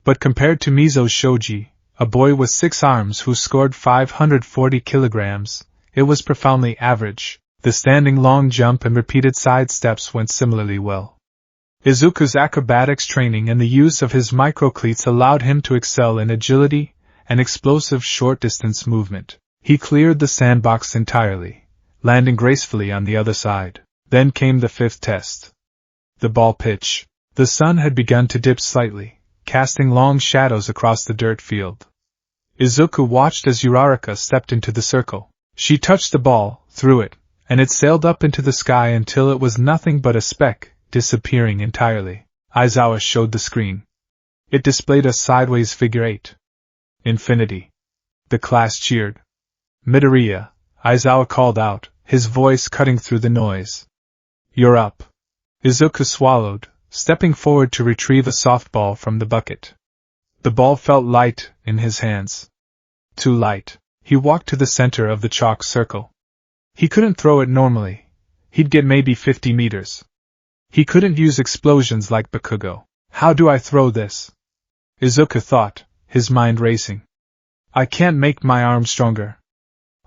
But compared to Mizo's shoji, a boy with 6 arms who scored 540 kilograms, it was profoundly average. The standing long jump and repeated side steps went similarly well. Izuku's acrobatics training and the use of his microcleats allowed him to excel in agility and explosive short-distance movement. He cleared the sandbox entirely, landing gracefully on the other side. Then came the 5th test. The ball pitch. The sun had begun to dip slightly, casting long shadows across the dirt field. Izuku watched as Uraraka stepped into the circle. She touched the ball, threw it, and it sailed up into the sky until it was nothing but a speck, disappearing entirely. Aizawa showed the screen. It displayed a sideways figure 8. Infinity. The class cheered. Midoriya, Aizawa called out, his voice cutting through the noise. You're up. Izuku swallowed, stepping forward to retrieve a softball from the bucket. The ball felt light in his hands. Too light. He walked to the center of the chalk circle. He couldn't throw it normally. He'd get maybe 50 meters. He couldn't use explosions like Bakugo. How do I throw this? Izuku thought, his mind racing. I can't make my arm stronger.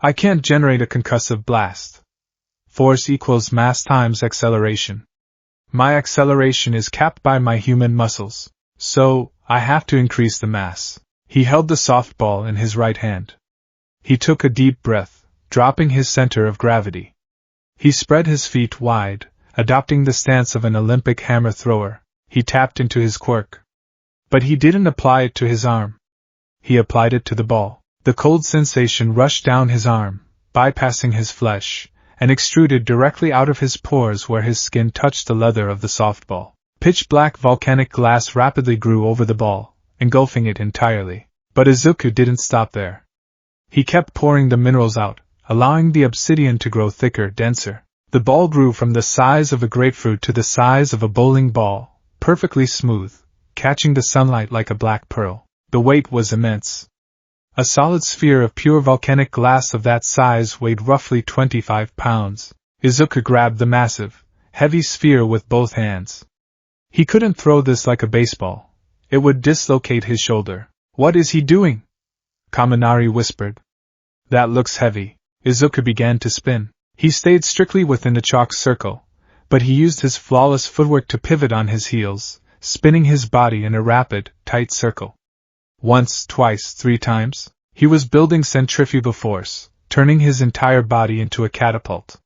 I can't generate a concussive blast. Force equals mass times acceleration. My acceleration is capped by my human muscles, so I have to increase the mass. He held the softball in his right hand. He took a deep breath, dropping his center of gravity. He spread his feet wide, adopting the stance of an Olympic hammer thrower. He tapped into his quirk. But he didn't apply it to his arm. He applied it to the ball. The cold sensation rushed down his arm, bypassing his flesh, and extruded directly out of his pores where his skin touched the leather of the softball. Pitch-black volcanic glass rapidly grew over the ball, engulfing it entirely. But Izuku didn't stop there. He kept pouring the minerals out, allowing the obsidian to grow thicker, denser. The ball grew from the size of a grapefruit to the size of a bowling ball, perfectly smooth, catching the sunlight like a black pearl. The weight was immense. A solid sphere of pure volcanic glass of that size weighed roughly 25 pounds. Izuku grabbed the massive, heavy sphere with both hands. He couldn't throw this like a baseball. It would dislocate his shoulder. What is he doing? Kaminari whispered. That looks heavy. Izuku began to spin. He stayed strictly within the chalk circle, but he used his flawless footwork to pivot on his heels, spinning his body in a rapid, tight circle. Once, twice, 3 times, he was building centrifugal force, turning his entire body into a catapult.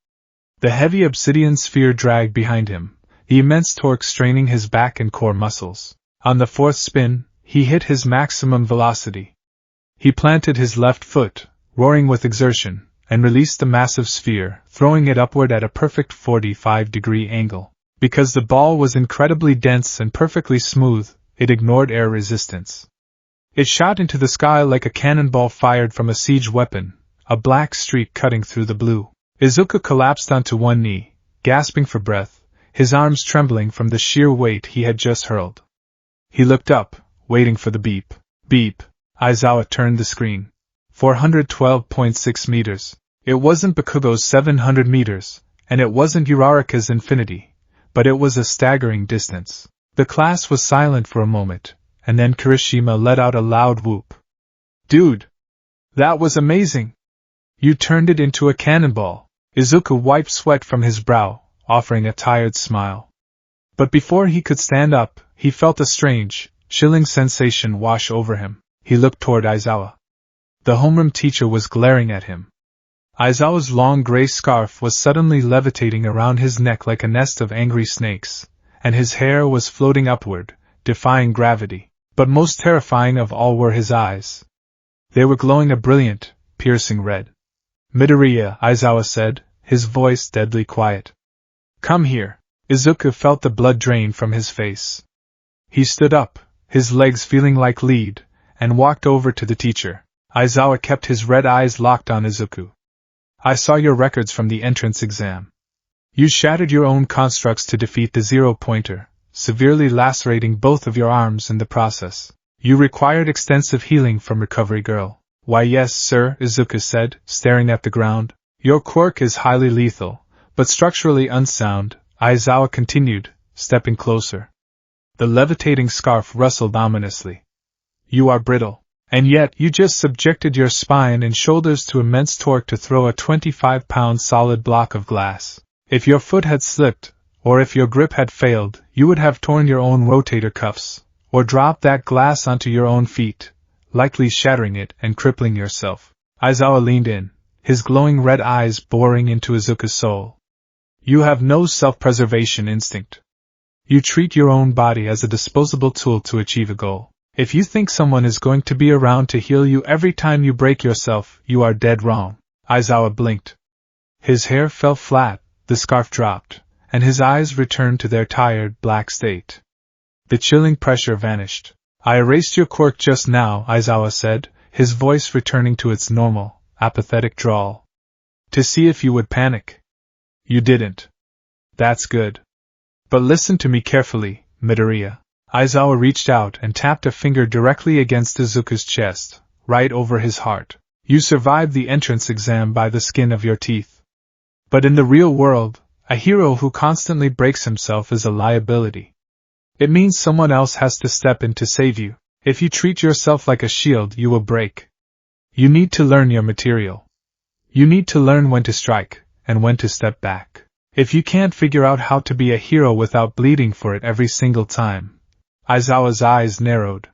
The heavy obsidian sphere dragged behind him, the immense torque straining his back and core muscles. On the 4th spin, he hit his maximum velocity. He planted his left foot, roaring with exertion, and released the massive sphere, throwing it upward at a perfect 45-degree angle. Because the ball was incredibly dense and perfectly smooth, it ignored air resistance. It shot into the sky like a cannonball fired from a siege weapon, a black streak cutting through the blue. Izuku collapsed onto one knee, gasping for breath, his arms trembling from the sheer weight he had just hurled. He looked up, waiting for the beep. Beep. Aizawa turned the screen. 412.6 meters. It wasn't Bakugo's 700 meters, and it wasn't Uraraka's infinity, but it was a staggering distance. The class was silent for a moment, and then Kirishima let out a loud whoop. Dude! That was amazing! You turned it into a cannonball. Izuku wiped sweat from his brow, offering a tired smile. But before he could stand up, he felt a strange, chilling sensation wash over him. He looked toward Aizawa. The homeroom teacher was glaring at him. Aizawa's long gray scarf was suddenly levitating around his neck like a nest of angry snakes, and his hair was floating upward, defying gravity. But most terrifying of all were his eyes. They were glowing a brilliant, piercing red. Midoriya, Aizawa said, his voice deadly quiet. Come here. Izuku felt the blood drain from his face. He stood up, his legs feeling like lead, and walked over to the teacher. Aizawa kept his red eyes locked on Izuku. I saw your records from the entrance exam. You shattered your own constructs to defeat the zero-pointer, severely lacerating both of your arms in the process. You required extensive healing from Recovery Girl. Why yes, sir, Izuku said, staring at the ground. Your quirk is highly lethal, but structurally unsound, Aizawa continued, stepping closer. The levitating scarf rustled ominously. You are brittle. And yet you just subjected your spine and shoulders to immense torque to throw a 25-pound solid block of glass. If your foot had slipped, or if your grip had failed, you would have torn your own rotator cuffs, or dropped that glass onto your own feet, likely shattering it and crippling yourself. Aizawa leaned in, his glowing red eyes boring into Izuku's soul. You have no self-preservation instinct. You treat your own body as a disposable tool to achieve a goal. If you think someone is going to be around to heal you every time you break yourself, you are dead wrong. Aizawa blinked. His hair fell flat, the scarf dropped, and his eyes returned to their tired, black state. The chilling pressure vanished. I erased your quirk just now, Aizawa said, his voice returning to its normal, apathetic drawl. To see if you would panic. You didn't. That's good. But listen to me carefully, Midoriya. Aizawa reached out and tapped a finger directly against Izuku's chest, right over his heart. You survived the entrance exam by the skin of your teeth. But in the real world, a hero who constantly breaks himself is a liability. It means someone else has to step in to save you. If you treat yourself like a shield, you will break. You need to learn your material. You need to learn when to strike, and when to step back. If you can't figure out how to be a hero without bleeding for it every single time, Aizawa's eyes narrowed.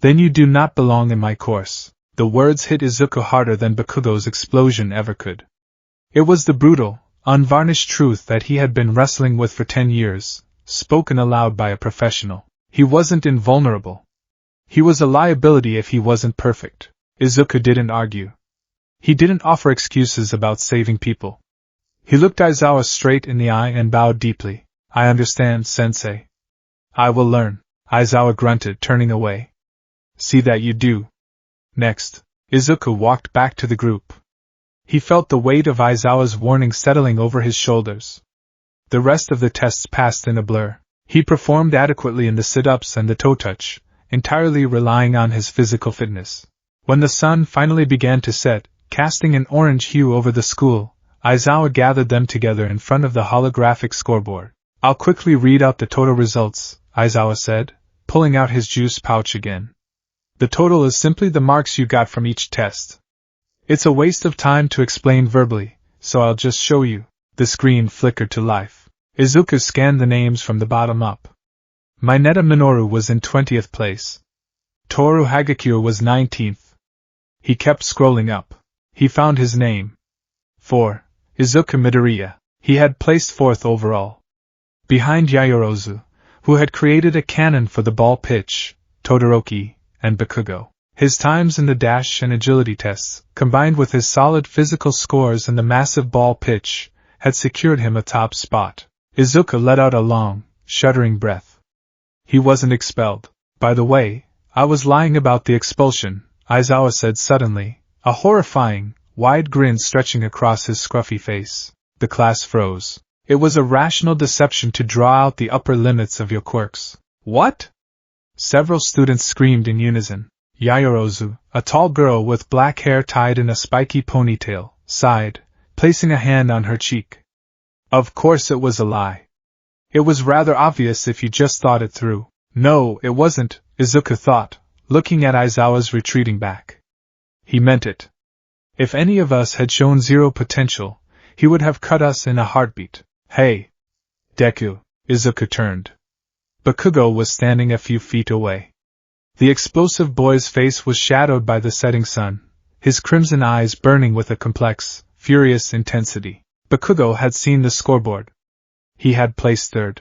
Then you do not belong in my course. The words hit Izuku harder than Bakugo's explosion ever could. It was the brutal, unvarnished truth that he had been wrestling with for 10 years, spoken aloud by a professional. He wasn't invulnerable. He was a liability if he wasn't perfect. Izuku didn't argue. He didn't offer excuses about saving people. He looked Aizawa straight in the eye and bowed deeply. I understand, sensei. I will learn. Aizawa grunted, turning away. See that you do. Next, Izuku walked back to the group. He felt the weight of Aizawa's warning settling over his shoulders. The rest of the tests passed in a blur. He performed adequately in the sit-ups and the toe touch, entirely relying on his physical fitness. When the sun finally began to set, casting an orange hue over the school, Aizawa gathered them together in front of the holographic scoreboard. I'll quickly read out the total results, Aizawa said, pulling out his juice pouch again. The total is simply the marks you got from each test. It's a waste of time to explain verbally, so I'll just show you. The screen flickered to life. Izuku scanned the names from the bottom up. Mineta Minoru was in 20th place. Toru Hagakure was 19th. He kept scrolling up. He found his name. 4. Izuku Midoriya. He had placed 4th overall. Behind Yaoyorozu, who had created a cannon for the ball pitch, Todoroki, and Bakugo. His times in the dash and agility tests, combined with his solid physical scores and the massive ball pitch, had secured him a top spot. Izuku let out a long, shuddering breath. He wasn't expelled. By the way, I was lying about the expulsion, Aizawa said suddenly, a horrifying, wide grin stretching across his scruffy face. The class froze. It was a rational deception to draw out the upper limits of your quirks. What? Several students screamed in unison. Yaoyorozu, a tall girl with black hair tied in a spiky ponytail, sighed, placing a hand on her cheek. Of course it was a lie. It was rather obvious if you just thought it through. No, it wasn't, Izuku thought, looking at Aizawa's retreating back. He meant it. If any of us had shown zero potential, he would have cut us in a heartbeat. Hey! Deku, Izuku turned. Bakugo was standing a few feet away. The explosive boy's face was shadowed by the setting sun, his crimson eyes burning with a complex, furious intensity. Bakugo had seen the scoreboard. He had placed 3rd.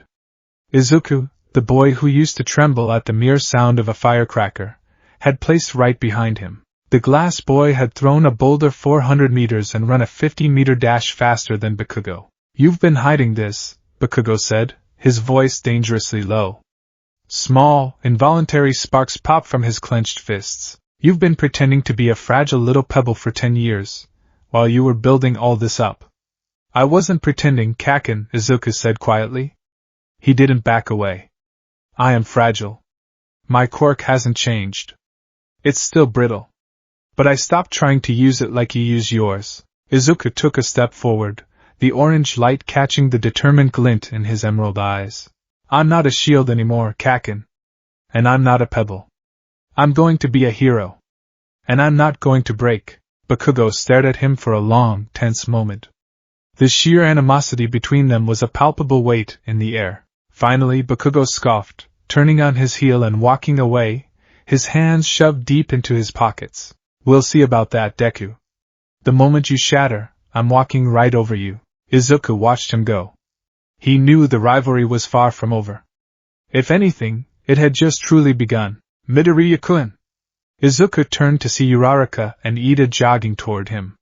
Izuku, the boy who used to tremble at the mere sound of a firecracker, had placed right behind him. The glass boy had thrown a boulder 400 meters and run a 50-meter dash faster than Bakugo. You've been hiding this, Bakugo said, his voice dangerously low. Small, involuntary sparks popped from his clenched fists. You've been pretending to be a fragile little pebble for 10 years, while you were building all this up. I wasn't pretending, Kaken, Izuku said quietly. He didn't back away. I am fragile. My quirk hasn't changed. It's still brittle. But I stopped trying to use it like you use yours. Izuku took a step forward, the orange light catching the determined glint in his emerald eyes. I'm not a shield anymore, Kakin. And I'm not a pebble. I'm going to be a hero. And I'm not going to break. Bakugo stared at him for a long, tense moment. The sheer animosity between them was a palpable weight in the air. Finally, Bakugo scoffed, turning on his heel and walking away, his hands shoved deep into his pockets. We'll see about that, Deku. The moment you shatter, I'm walking right over you. Izuku watched him go. He knew the rivalry was far from over. If anything, it had just truly begun. Midoriya-kun! Izuku turned to see Uraraka and Ida jogging toward him.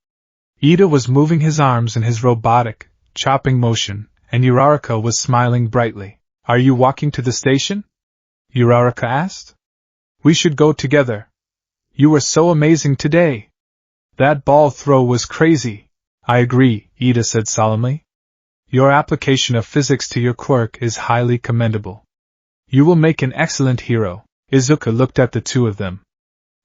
Ida was moving his arms in his robotic, chopping motion, and Uraraka was smiling brightly. Are you walking to the station? Uraraka asked. We should go together. You were so amazing today. That ball throw was crazy. I agree, Ida said solemnly. Your application of physics to your quirk is highly commendable. You will make an excellent hero. Izuku looked at the two of them.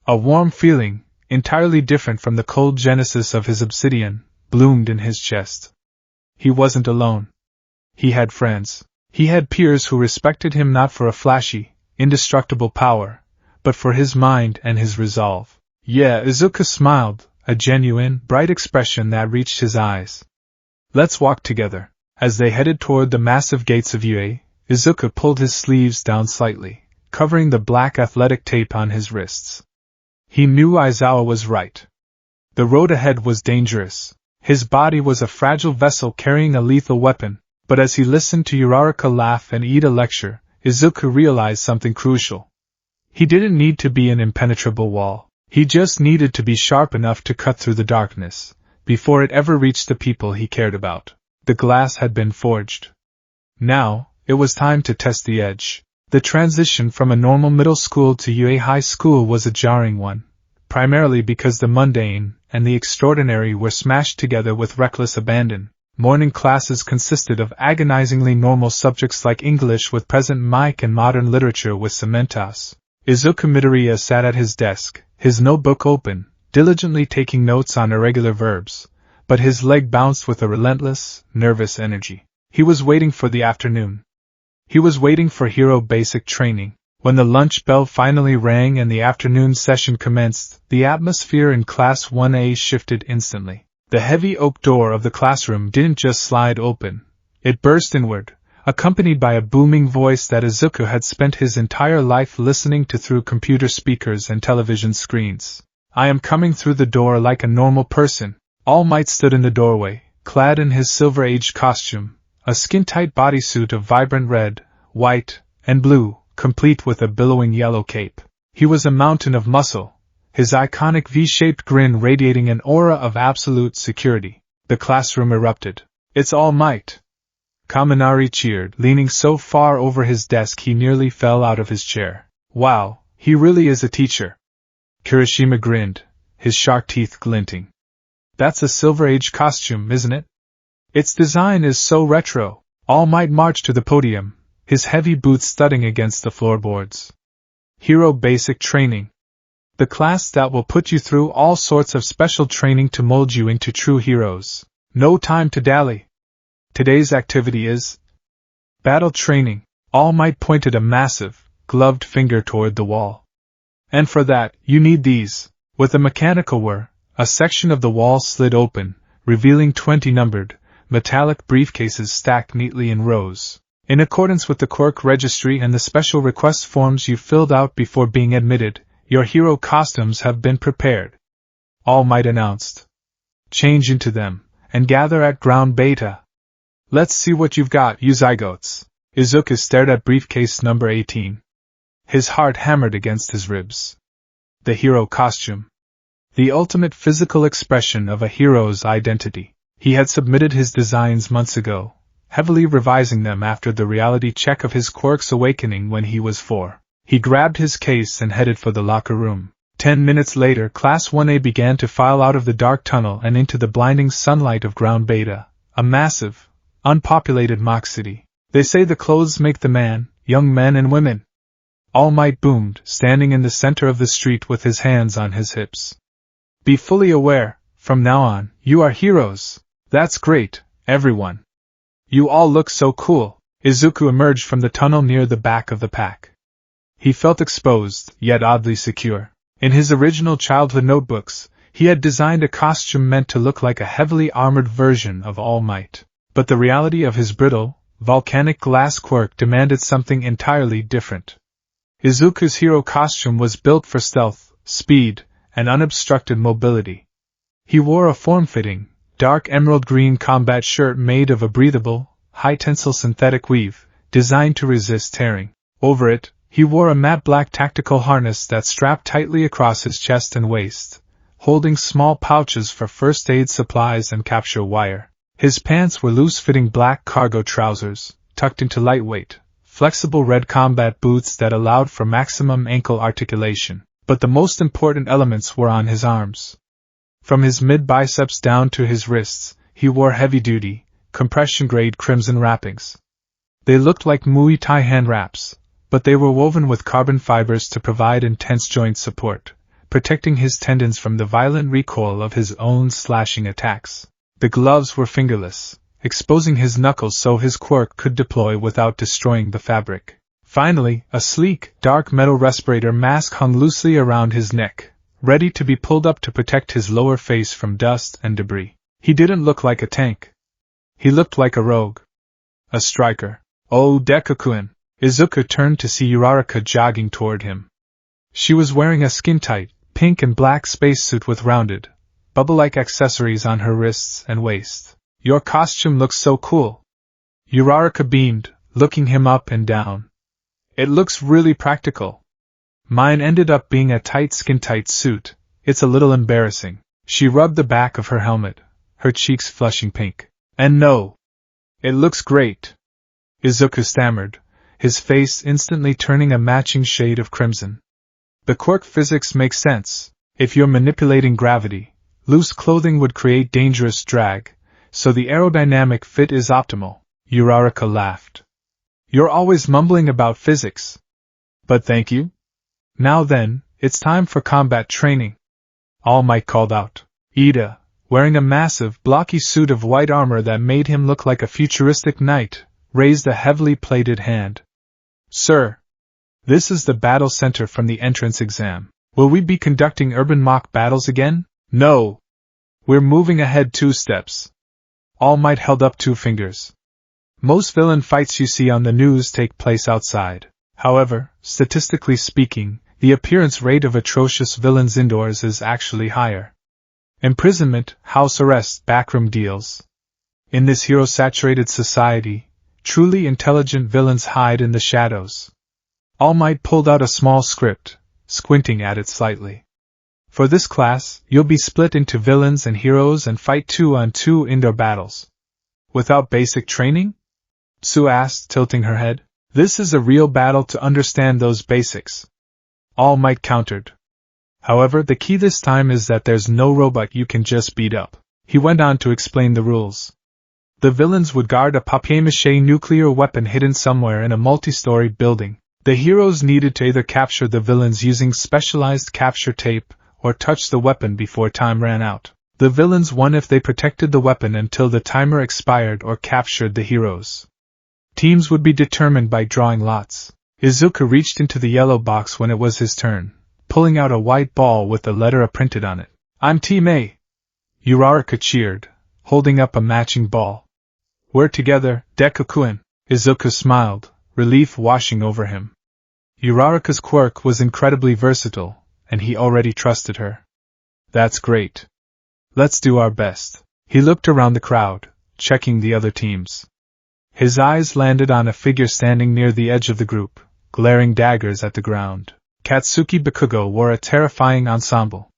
A warm feeling, entirely different from the cold genesis of his obsidian, bloomed in his chest. He wasn't alone. He had friends. He had peers who respected him not for a flashy, indestructible power, but for his mind and his resolve. Yeah, Izuku smiled, a genuine, bright expression that reached his eyes. Let's walk together. As they headed toward the massive gates of UA, Izuku pulled his sleeves down slightly, covering the black athletic tape on his wrists. He knew Aizawa was right. The road ahead was dangerous. His body was a fragile vessel carrying a lethal weapon, but as he listened to Uraraka laugh and Ida lecture, Izuku realized something crucial. He didn't need to be an impenetrable wall. He just needed to be sharp enough to cut through the darkness, before it ever reached the people he cared about. The glass had been forged. Now, it was time to test the edge. The transition from a normal middle school to UA high school was a jarring one, primarily because the mundane and the extraordinary were smashed together with reckless abandon. Morning classes consisted of agonizingly normal subjects like English with present mic and modern literature with Cementos. Izuku Midoriya sat at his desk, his notebook open, diligently taking notes on irregular verbs, but his leg bounced with a relentless, nervous energy. He was waiting for the afternoon. He was waiting for hero basic training. When the lunch bell finally rang and the afternoon session commenced, the atmosphere in Class 1A shifted instantly. The heavy oak door of the classroom didn't just slide open, it burst inward, accompanied by a booming voice that Izuku had spent his entire life listening to through computer speakers and television screens. I am coming through the door like a normal person. All Might stood in the doorway, clad in his silver-aged costume, a skin-tight bodysuit of vibrant red, white, and blue, complete with a billowing yellow cape. He was a mountain of muscle, his iconic V-shaped grin radiating an aura of absolute security. The classroom erupted. It's All Might! Kaminari cheered, leaning so far over his desk he nearly fell out of his chair. Wow, he really is a teacher. Kirishima grinned, his shark teeth glinting. That's a Silver Age costume, isn't it? Its design is so retro. All Might marched to the podium, his heavy boots thudding against the floorboards. Hero Basic Training. The class that will put you through all sorts of special training to mold you into true heroes. No time to dally. Today's activity is Battle Training. All Might pointed a massive, gloved finger toward the wall. And for that, you need these. With a mechanical whir, a section of the wall slid open, revealing 20 numbered, metallic briefcases stacked neatly in rows. In accordance with the Quirk registry and the special request forms you filled out before being admitted, your hero costumes have been prepared. All Might announced. Change into them, and gather at ground beta. Let's see what you've got, you zygotes. Izuku stared at briefcase number 18. His heart hammered against his ribs. The hero costume. The ultimate physical expression of a hero's identity. He had submitted his designs months ago, heavily revising them after the reality check of his quirk's awakening when he was 4. He grabbed his case and headed for the locker room. 10 minutes later, Class 1A began to file out of the dark tunnel and into the blinding sunlight of Ground Beta, a massive, unpopulated mock city. They say the clothes make the man, young men and women. All Might boomed, standing in the center of the street with his hands on his hips. Be fully aware, from now on, you are heroes. That's great, Everyone. You all look so cool. Izuku emerged from the tunnel near the back of the pack. He felt exposed, yet oddly secure. In his original childhood notebooks, he had designed a costume meant to look like a heavily armored version of All Might. But the reality of his brittle, volcanic glass quirk demanded something entirely different. Izuku's hero costume was built for stealth, speed, and unobstructed mobility. He wore a form-fitting, dark emerald green combat shirt made of a breathable, high-tensile synthetic weave, designed to resist tearing. Over it, he wore a matte black tactical harness that strapped tightly across his chest and waist, holding small pouches for first aid supplies and capture wire. His pants were loose-fitting black cargo trousers, tucked into lightweight, flexible red combat boots that allowed for maximum ankle articulation. But the most important elements were on his arms. From his mid-biceps down to his wrists, he wore heavy-duty, compression-grade crimson wrappings. They looked like Muay Thai hand wraps, but they were woven with carbon fibers to provide intense joint support, protecting his tendons from the violent recoil of his own slashing attacks. The gloves were fingerless, exposing his knuckles so his quirk could deploy without destroying the fabric. Finally, a sleek, dark metal respirator mask hung loosely around his neck, ready to be pulled up to protect his lower face from dust and debris. He didn't look like a tank. He looked like a rogue. A striker. Oh, Deku-kun! Izuku turned to see Uraraka jogging toward him. She was wearing a skin-tight, pink and black spacesuit with rounded, bubble-like accessories on her wrists and waist. Your costume looks so cool. Uraraka beamed, looking him up and down. It looks really practical. Mine ended up being a tight skin-tight suit. It's a little embarrassing. She rubbed the back of her helmet, her cheeks flushing pink. And no. It looks great. Izuku stammered, his face instantly turning a matching shade of crimson. The quirk physics makes sense. If you're manipulating gravity, loose clothing would create dangerous drag, so the aerodynamic fit is optimal. Uraraka laughed. You're always mumbling about physics. But thank you. Now then, it's time for combat training. All Might called out. Ida, wearing a massive, blocky suit of white armor that made him look like a futuristic knight, raised a heavily plated hand. Sir, this is the battle center from the entrance exam. Will we be conducting urban mock battles again? No. We're moving ahead 2 steps. All Might held up 2 fingers. Most villain fights you see on the news take place outside. However, statistically speaking, the appearance rate of atrocious villains indoors is actually higher. Imprisonment, house arrest, backroom deals. In this hero-saturated society, truly intelligent villains hide in the shadows. All Might pulled out a small script, squinting at it slightly. For this class, you'll be split into villains and heroes and fight 2-on-2 indoor battles. Without basic training? Sue asked, tilting her head. This is a real battle to understand those basics. All Might countered. However, the key this time is that there's no robot you can just beat up. He went on to explain the rules. The villains would guard a papier-mâché nuclear weapon hidden somewhere in a multi-story building. The heroes needed to either capture the villains using specialized capture tape or touch the weapon before time ran out. The villains won if they protected the weapon until the timer expired or captured the heroes. Teams would be determined by drawing lots. Izuku reached into the yellow box when it was his turn, pulling out a white ball with the letter A printed on it. I'm Team A. Uraraka cheered, holding up a matching ball. We're together, Deku-kun. Izuku smiled, relief washing over him. Uraraka's quirk was incredibly versatile, and he already trusted her. That's great. Let's do our best. He looked around the crowd, checking the other teams. His eyes landed on a figure standing near the edge of the group, glaring daggers at the ground. Katsuki Bakugo wore a terrifying ensemble.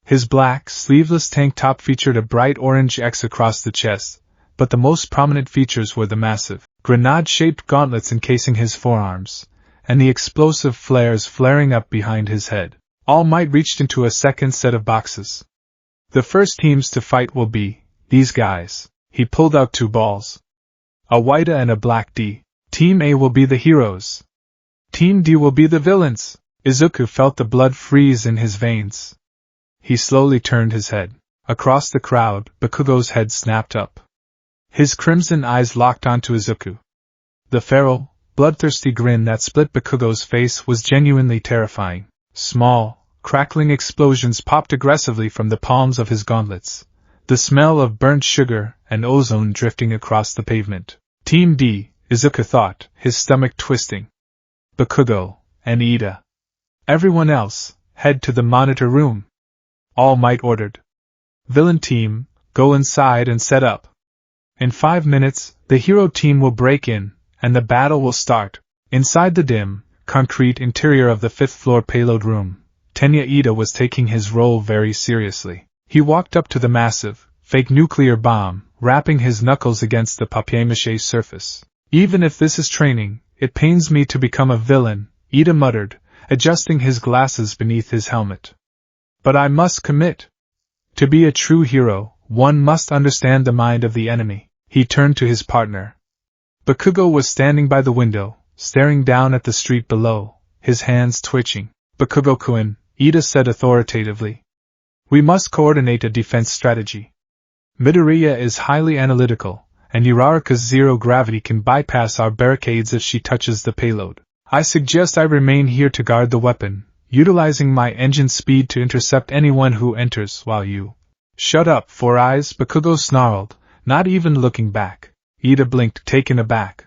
His black, sleeveless tank top featured a bright orange X across the chest, but the most prominent features were the massive, grenade-shaped gauntlets encasing his forearms, and the explosive flares flaring up behind his head. All Might reached into a second set of boxes. The first teams to fight will be these guys. He pulled out 2 balls. A white A and a black D. Team A will be the heroes. Team D will be the villains. Izuku felt the blood freeze in his veins. He slowly turned his head. Across the crowd, Bakugo's head snapped up. His crimson eyes locked onto Izuku. The feral, bloodthirsty grin that split Bakugo's face was genuinely terrifying. Small, crackling explosions popped aggressively from the palms of his gauntlets, the smell of burnt sugar and ozone drifting across the pavement. Team D, Izuku thought, his stomach twisting. Bakugo, and Ida. Everyone else, head to the monitor room. All Might ordered. Villain team, go inside and set up. In 5 minutes, the hero team will break in, and the battle will start. Inside the dim, concrete interior of the 5th floor payload room, Tenya Ida was taking his role very seriously. He walked up to the massive, fake nuclear bomb, rapping his knuckles against the papier-mâché surface. Even if this is training, it pains me to become a villain, Ida muttered, adjusting his glasses beneath his helmet. But I must commit. To be a true hero, one must understand the mind of the enemy. He turned to his partner. Bakugo was standing by the window, staring down at the street below, his hands twitching. Bakugo-kun, Ida said authoritatively. We must coordinate a defense strategy. Midoriya is highly analytical, and Uraraka's zero gravity can bypass our barricades if she touches the payload. I suggest I remain here to guard the weapon, utilizing my engine speed to intercept anyone who enters while you... Shut up, Four Eyes, Bakugo snarled, not even looking back. Ida blinked, taken aback.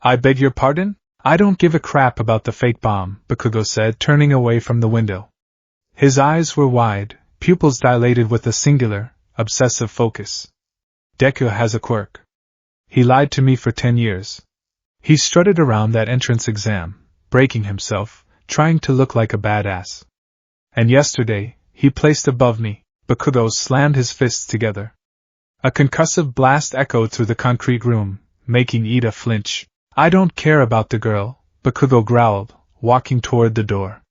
I beg your pardon? I don't give a crap about the fake bomb, Bakugo said, turning away from the window. His eyes were wide, pupils dilated with a singular, obsessive focus. Deku has a quirk. He lied to me for 10 years. He strutted around that entrance exam, breaking himself, trying to look like a badass. And yesterday, he placed above me. Bakugo slammed his fists together. A concussive blast echoed through the concrete room, making Ida flinch. I don't care about the girl, Bakugo growled, walking toward the door.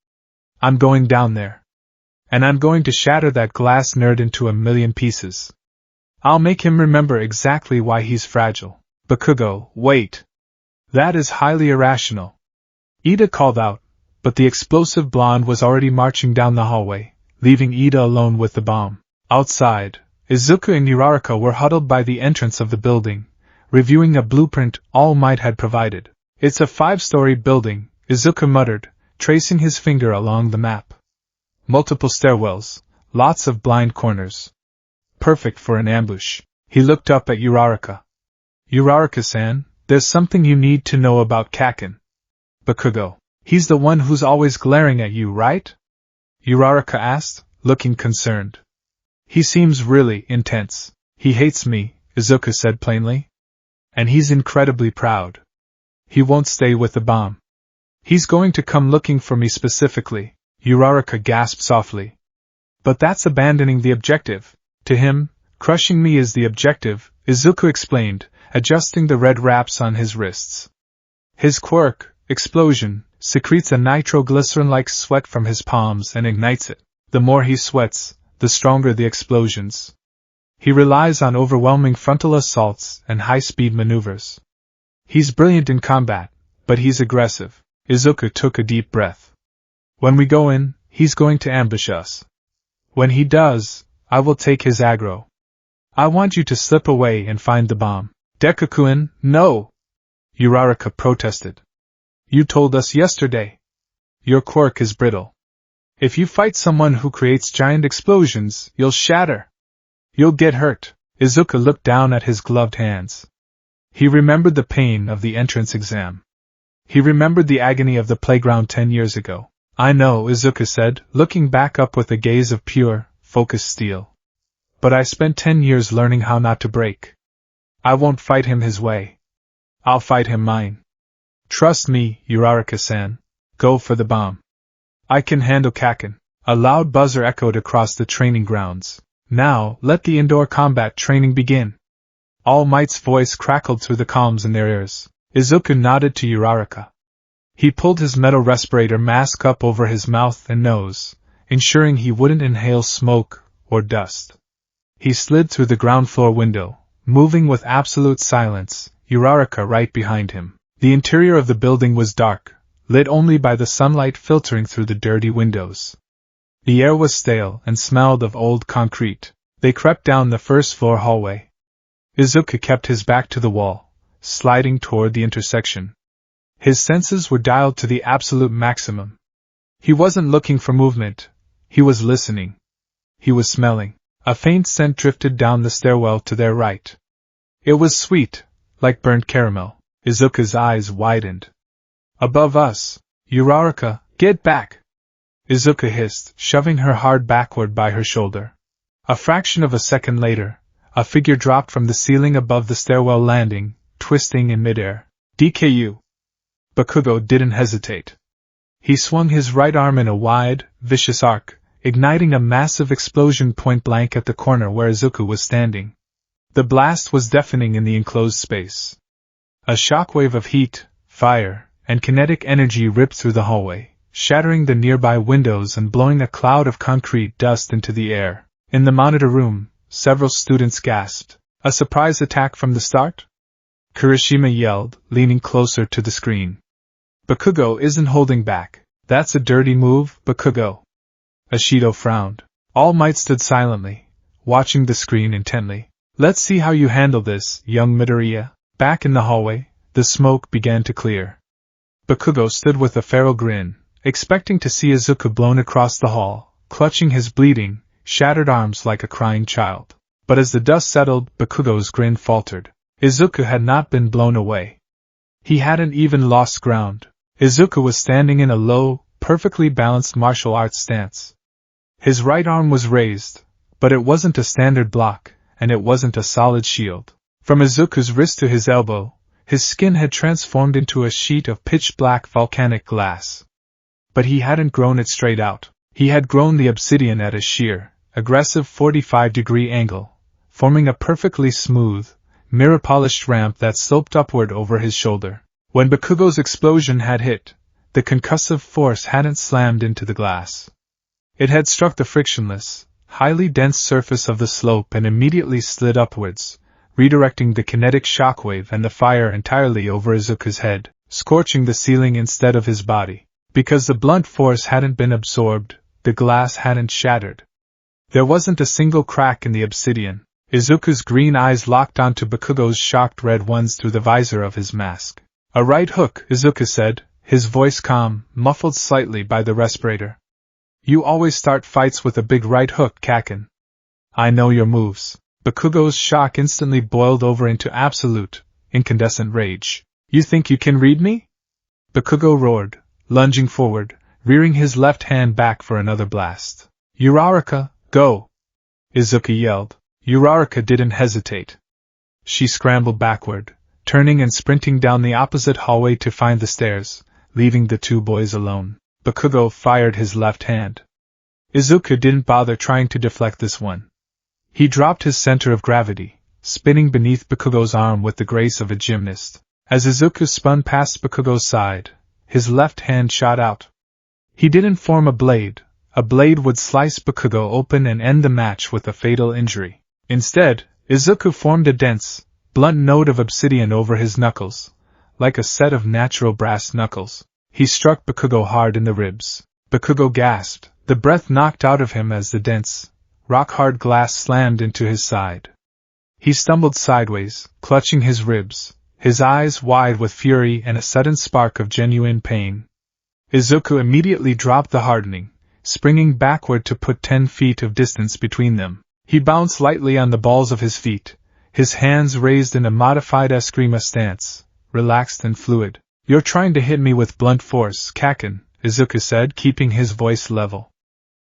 I'm going down there. And I'm going to shatter that glass nerd into a million pieces. I'll make him remember exactly why he's fragile. Bakugo, wait. That is highly irrational. Ida called out, but the explosive blonde was already marching down the hallway, leaving Ida alone with the bomb. Outside, Izuku and Uraraka were huddled by the entrance of the building, reviewing a blueprint All Might had provided. It's a 5-story building, Izuku muttered, tracing his finger along the map. Multiple stairwells, lots of blind corners. Perfect for an ambush. He looked up at Uraraka. Uraraka-san, there's something you need to know about Kaken. Bakugo. He's the one who's always glaring at you, right? Uraraka asked, looking concerned. He seems really intense. He hates me, Izuku said plainly. And he's incredibly proud. He won't stay with the bomb. He's going to come looking for me specifically, Uraraka gasped softly. But that's abandoning the objective. To him, crushing me is the objective, Izuku explained, adjusting the red wraps on his wrists. His quirk, Explosion, secretes a nitroglycerin-like sweat from his palms and ignites it. The more he sweats, the stronger the explosions. He relies on overwhelming frontal assaults and high-speed maneuvers. He's brilliant in combat, but he's aggressive. Izuku took a deep breath. When we go in, he's going to ambush us. When he does, I will take his aggro. I want you to slip away and find the bomb. Deku-kun, no! Uraraka protested. You told us yesterday. Your quirk is brittle. If you fight someone who creates giant explosions, you'll shatter. You'll get hurt. Izuku looked down at his gloved hands. He remembered the pain of the entrance exam. He remembered the agony of the playground 10 years ago. I know, Izuku said, looking back up with a gaze of pure, focused steel. But I spent 10 years learning how not to break. I won't fight him his way. I'll fight him mine. Trust me, Uraraka-san. Go for the bomb. I can handle Kaken. A loud buzzer echoed across the training grounds. Now, let the indoor combat training begin. All Might's voice crackled through the comms in their ears. Izuku nodded to Uraraka. He pulled his metal respirator mask up over his mouth and nose, ensuring he wouldn't inhale smoke or dust. He slid through the ground floor window, moving with absolute silence, Uraraka right behind him. The interior of the building was dark, lit only by the sunlight filtering through the dirty windows. The air was stale and smelled of old concrete. They crept down the first-floor hallway. Izuku kept his back to the wall, sliding toward the intersection. His senses were dialed to the absolute maximum. He wasn't looking for movement, he was listening. He was smelling. A faint scent drifted down the stairwell to their right. It was sweet, like burnt caramel. Izuku's eyes widened. Above us, Uraraka, get back! Izuku hissed, shoving her hard backward by her shoulder. A fraction of a second later, a figure dropped from the ceiling above the stairwell landing, twisting in midair. DKU. Bakugo didn't hesitate. He swung his right arm in a wide, vicious arc, igniting a massive explosion point-blank at the corner where Izuku was standing. The blast was deafening in the enclosed space. A shockwave of heat, fire, and kinetic energy ripped through the hallway, shattering the nearby windows and blowing a cloud of concrete dust into the air. In the monitor room, several students gasped. A surprise attack from the start? Kirishima yelled, leaning closer to the screen. Bakugo isn't holding back. That's a dirty move, Bakugo. Ashido frowned. All Might stood silently, watching the screen intently. Let's see how you handle this, young Midoriya. Back in the hallway, the smoke began to clear. Bakugo stood with a feral grin, expecting to see Izuku blown across the hall, clutching his bleeding, shattered arms like a crying child. But as the dust settled, Bakugo's grin faltered. Izuku had not been blown away. He hadn't even lost ground. Izuku was standing in a low, perfectly balanced martial arts stance. His right arm was raised, but it wasn't a standard block, and it wasn't a solid shield. From Izuku's wrist to his elbow, his skin had transformed into a sheet of pitch-black volcanic glass. But he hadn't grown it straight out. He had grown the obsidian at a sheer, aggressive 45-degree angle, forming a perfectly smooth, mirror-polished ramp that sloped upward over his shoulder. When Bakugo's explosion had hit, the concussive force hadn't slammed into the glass. It had struck the frictionless, highly dense surface of the slope and immediately slid upwards, redirecting the kinetic shockwave and the fire entirely over Izuku's head, scorching the ceiling instead of his body. Because the blunt force hadn't been absorbed, the glass hadn't shattered. There wasn't a single crack in the obsidian. Izuku's green eyes locked onto Bakugo's shocked red ones through the visor of his mask. A right hook, Izuku said, his voice calm, muffled slightly by the respirator. You always start fights with a big right hook, Kaken. I know your moves. Bakugo's shock instantly boiled over into absolute, incandescent rage. You think you can read me? Bakugo roared, lunging forward, rearing his left hand back for another blast. Uraraka, go! Izuku yelled. Uraraka didn't hesitate. She scrambled backward, turning and sprinting down the opposite hallway to find the stairs, leaving the two boys alone. Bakugo fired his left hand. Izuku didn't bother trying to deflect this one. He dropped his center of gravity, spinning beneath Bakugo's arm with the grace of a gymnast. As Izuku spun past Bakugo's side, his left hand shot out. He didn't form a blade. A blade would slice Bakugo open and end the match with a fatal injury. Instead, Izuku formed a dense, blunt node of obsidian over his knuckles, like a set of natural brass knuckles. He struck Bakugo hard in the ribs. Bakugo gasped, the breath knocked out of him as the dense, rock-hard glass slammed into his side. He stumbled sideways, clutching his ribs, his eyes wide with fury and a sudden spark of genuine pain. Izuku immediately dropped the hardening, springing backward to put 10 feet of distance between them. He bounced lightly on the balls of his feet, his hands raised in a modified eskrima stance, relaxed and fluid. You're trying to hit me with blunt force, Kaken, Izuku said, keeping his voice level.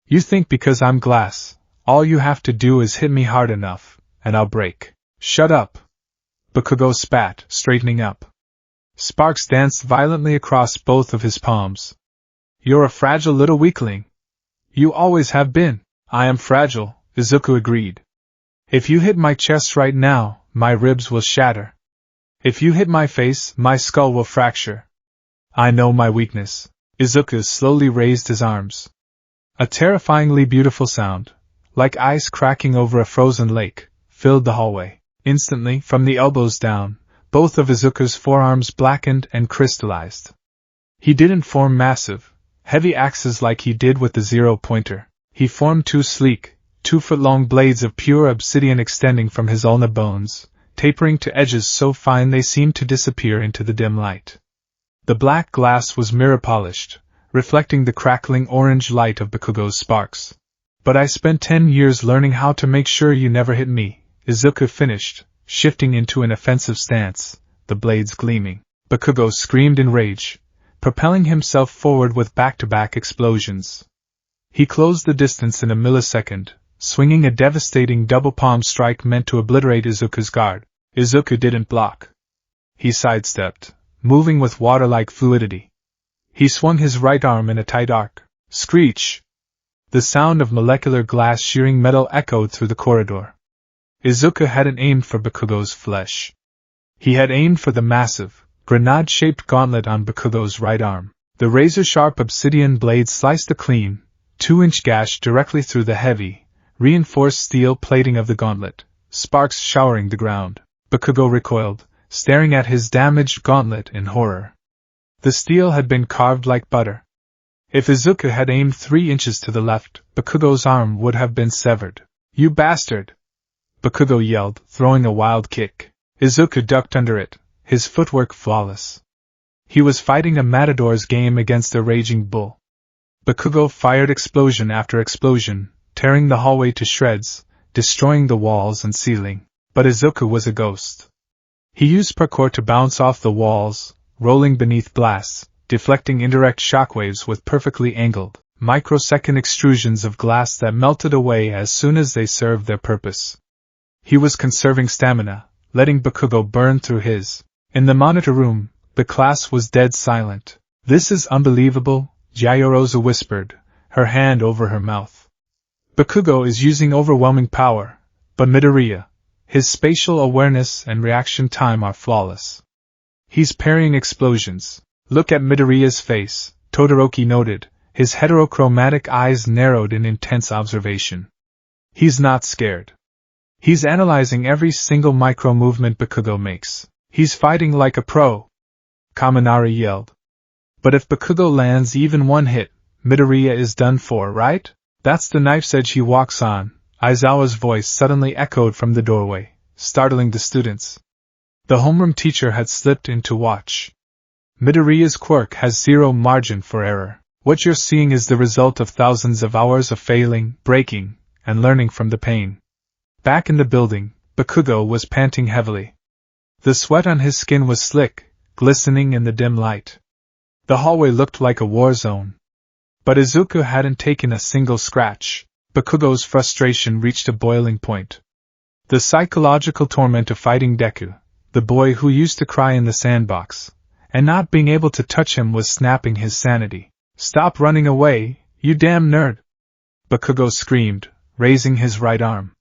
You think because I'm glass, all you have to do is hit me hard enough, and I'll break. Shut up! Bakugo spat, straightening up. Sparks danced violently across both of his palms. You're a fragile little weakling. You always have been. I am fragile, Izuku agreed. If you hit my chest right now, my ribs will shatter. If you hit my face, my skull will fracture. I know my weakness. Izuku slowly raised his arms. A terrifyingly beautiful sound, like ice cracking over a frozen lake, filled the hallway. Instantly, from the elbows down, both of Izuku's forearms blackened and crystallized. He didn't form massive, heavy axes like he did with the zero-pointer. He formed two sleek, 2-foot-long blades of pure obsidian extending from his ulna bones, tapering to edges so fine they seemed to disappear into the dim light. The black glass was mirror-polished, reflecting the crackling orange light of Bakugo's sparks. "But I spent 10 years learning how to make sure you never hit me," Izuku finished, shifting into an offensive stance, the blades gleaming. Bakugo screamed in rage, propelling himself forward with back-to-back explosions. He closed the distance in a millisecond, swinging a devastating double palm strike meant to obliterate Izuku's guard. Izuku didn't block. He sidestepped, moving with water-like fluidity. He swung his right arm in a tight arc. Screech! The sound of molecular glass shearing metal echoed through the corridor. Izuku hadn't aimed for Bakugo's flesh. He had aimed for the massive, grenade-shaped gauntlet on Bakugo's right arm. The razor-sharp obsidian blade sliced a clean, 2-inch gash directly through the heavy, reinforced steel plating of the gauntlet, sparks showering the ground. Bakugo recoiled, staring at his damaged gauntlet in horror. The steel had been carved like butter. If Izuku had aimed 3 inches to the left, Bakugo's arm would have been severed. "You bastard!" Bakugo yelled, throwing a wild kick. Izuku ducked under it, his footwork flawless. He was fighting a matador's game against a raging bull. Bakugo fired explosion after explosion, tearing the hallway to shreds, destroying the walls and ceiling. But Izuku was a ghost. He used parkour to bounce off the walls, rolling beneath blasts, deflecting indirect shockwaves with perfectly angled, microsecond extrusions of glass that melted away as soon as they served their purpose. He was conserving stamina, letting Bakugo burn through his. In the monitor room, the class was dead silent. "This is unbelievable," Gyoroza whispered, her hand over her mouth. "Bakugo is using overwhelming power, but Midoriya, his spatial awareness and reaction time are flawless. He's parrying explosions. Look at Midoriya's face," Todoroki noted, his heterochromatic eyes narrowed in intense observation. "He's not scared. He's analyzing every single micro-movement Bakugo makes. He's fighting like a pro," Kaminari yelled. "But if Bakugo lands even one hit, Midoriya is done for, right? That's the knife's edge he walks on," Aizawa's voice suddenly echoed from the doorway, startling the students. The homeroom teacher had slipped in to watch. "Midoriya's quirk has zero margin for error. What you're seeing is the result of thousands of hours of failing, breaking, and learning from the pain." Back in the building, Bakugo was panting heavily. The sweat on his skin was slick, glistening in the dim light. The hallway looked like a war zone. But Izuku hadn't taken a single scratch. Bakugo's frustration reached a boiling point. The psychological torment of fighting Deku, the boy who used to cry in the sandbox, and not being able to touch him was snapping his sanity. "Stop running away, you damn nerd!" Bakugo screamed, raising his right arm.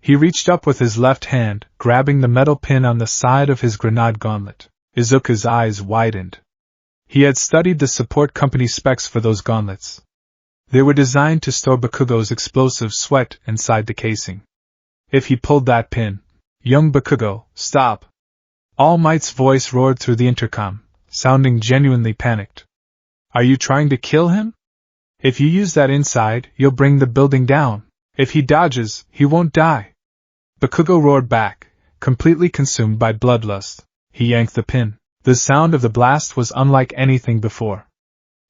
He reached up with his left hand, grabbing the metal pin on the side of his grenade gauntlet. Izuku's eyes widened. He had studied the support company specs for those gauntlets. They were designed to store Bakugo's explosive sweat inside the casing. If he pulled that pin, "Young Bakugo, stop!" All Might's voice roared through the intercom, sounding genuinely panicked. "Are you trying to kill him? If you use that inside, you'll bring the building down. If he dodges, he won't die." Bakugo roared back, completely consumed by bloodlust. He yanked the pin. The sound of the blast was unlike anything before.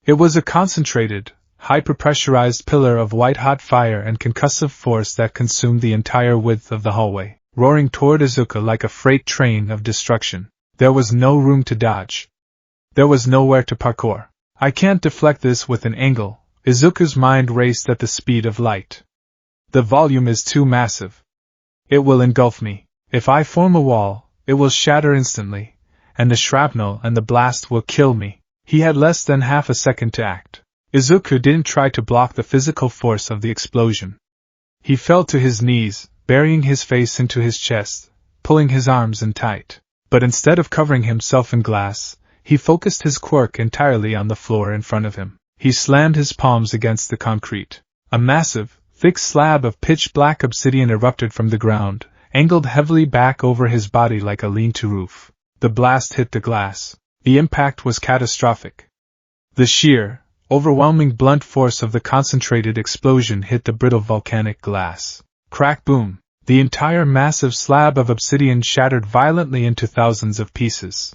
It was a concentrated, hyper-pressurized pillar of white-hot fire and concussive force that consumed the entire width of the hallway, roaring toward Izuku like a freight train of destruction. There was no room to dodge. There was nowhere to parkour. "I can't deflect this with an angle." Izuku's mind raced at the speed of light. "The volume is too massive. It will engulf me. If I form a wall, it will shatter instantly, and the shrapnel and the blast will kill me." He had less than half a second to act. Izuku didn't try to block the physical force of the explosion. He fell to his knees, burying his face into his chest, pulling his arms in tight. But instead of covering himself in glass, he focused his quirk entirely on the floor in front of him. He slammed his palms against the concrete. A massive, thick slab of pitch-black obsidian erupted from the ground, angled heavily back over his body like a lean-to roof. The blast hit the glass. The impact was catastrophic. The sheer, overwhelming blunt force of the concentrated explosion hit the brittle volcanic glass. Crack boom! The entire massive slab of obsidian shattered violently into thousands of pieces.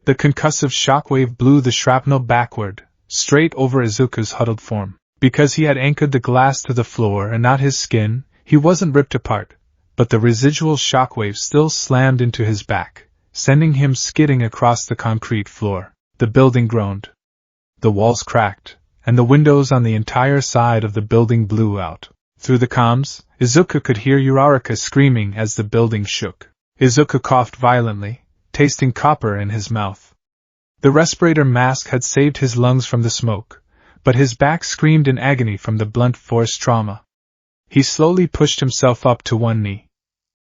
The concussive shockwave blew the shrapnel backward, straight over Izuku's huddled form. Because he had anchored the glass to the floor and not his skin, he wasn't ripped apart, but the residual shockwave still slammed into his back, sending him skidding across the concrete floor. The building groaned. The walls cracked, and the windows on the entire side of the building blew out. Through the comms, Izuku could hear Uraraka screaming as the building shook. Izuku coughed violently, tasting copper in his mouth. The respirator mask had saved his lungs from the smoke, but his back screamed in agony from the blunt force trauma. He slowly pushed himself up to one knee.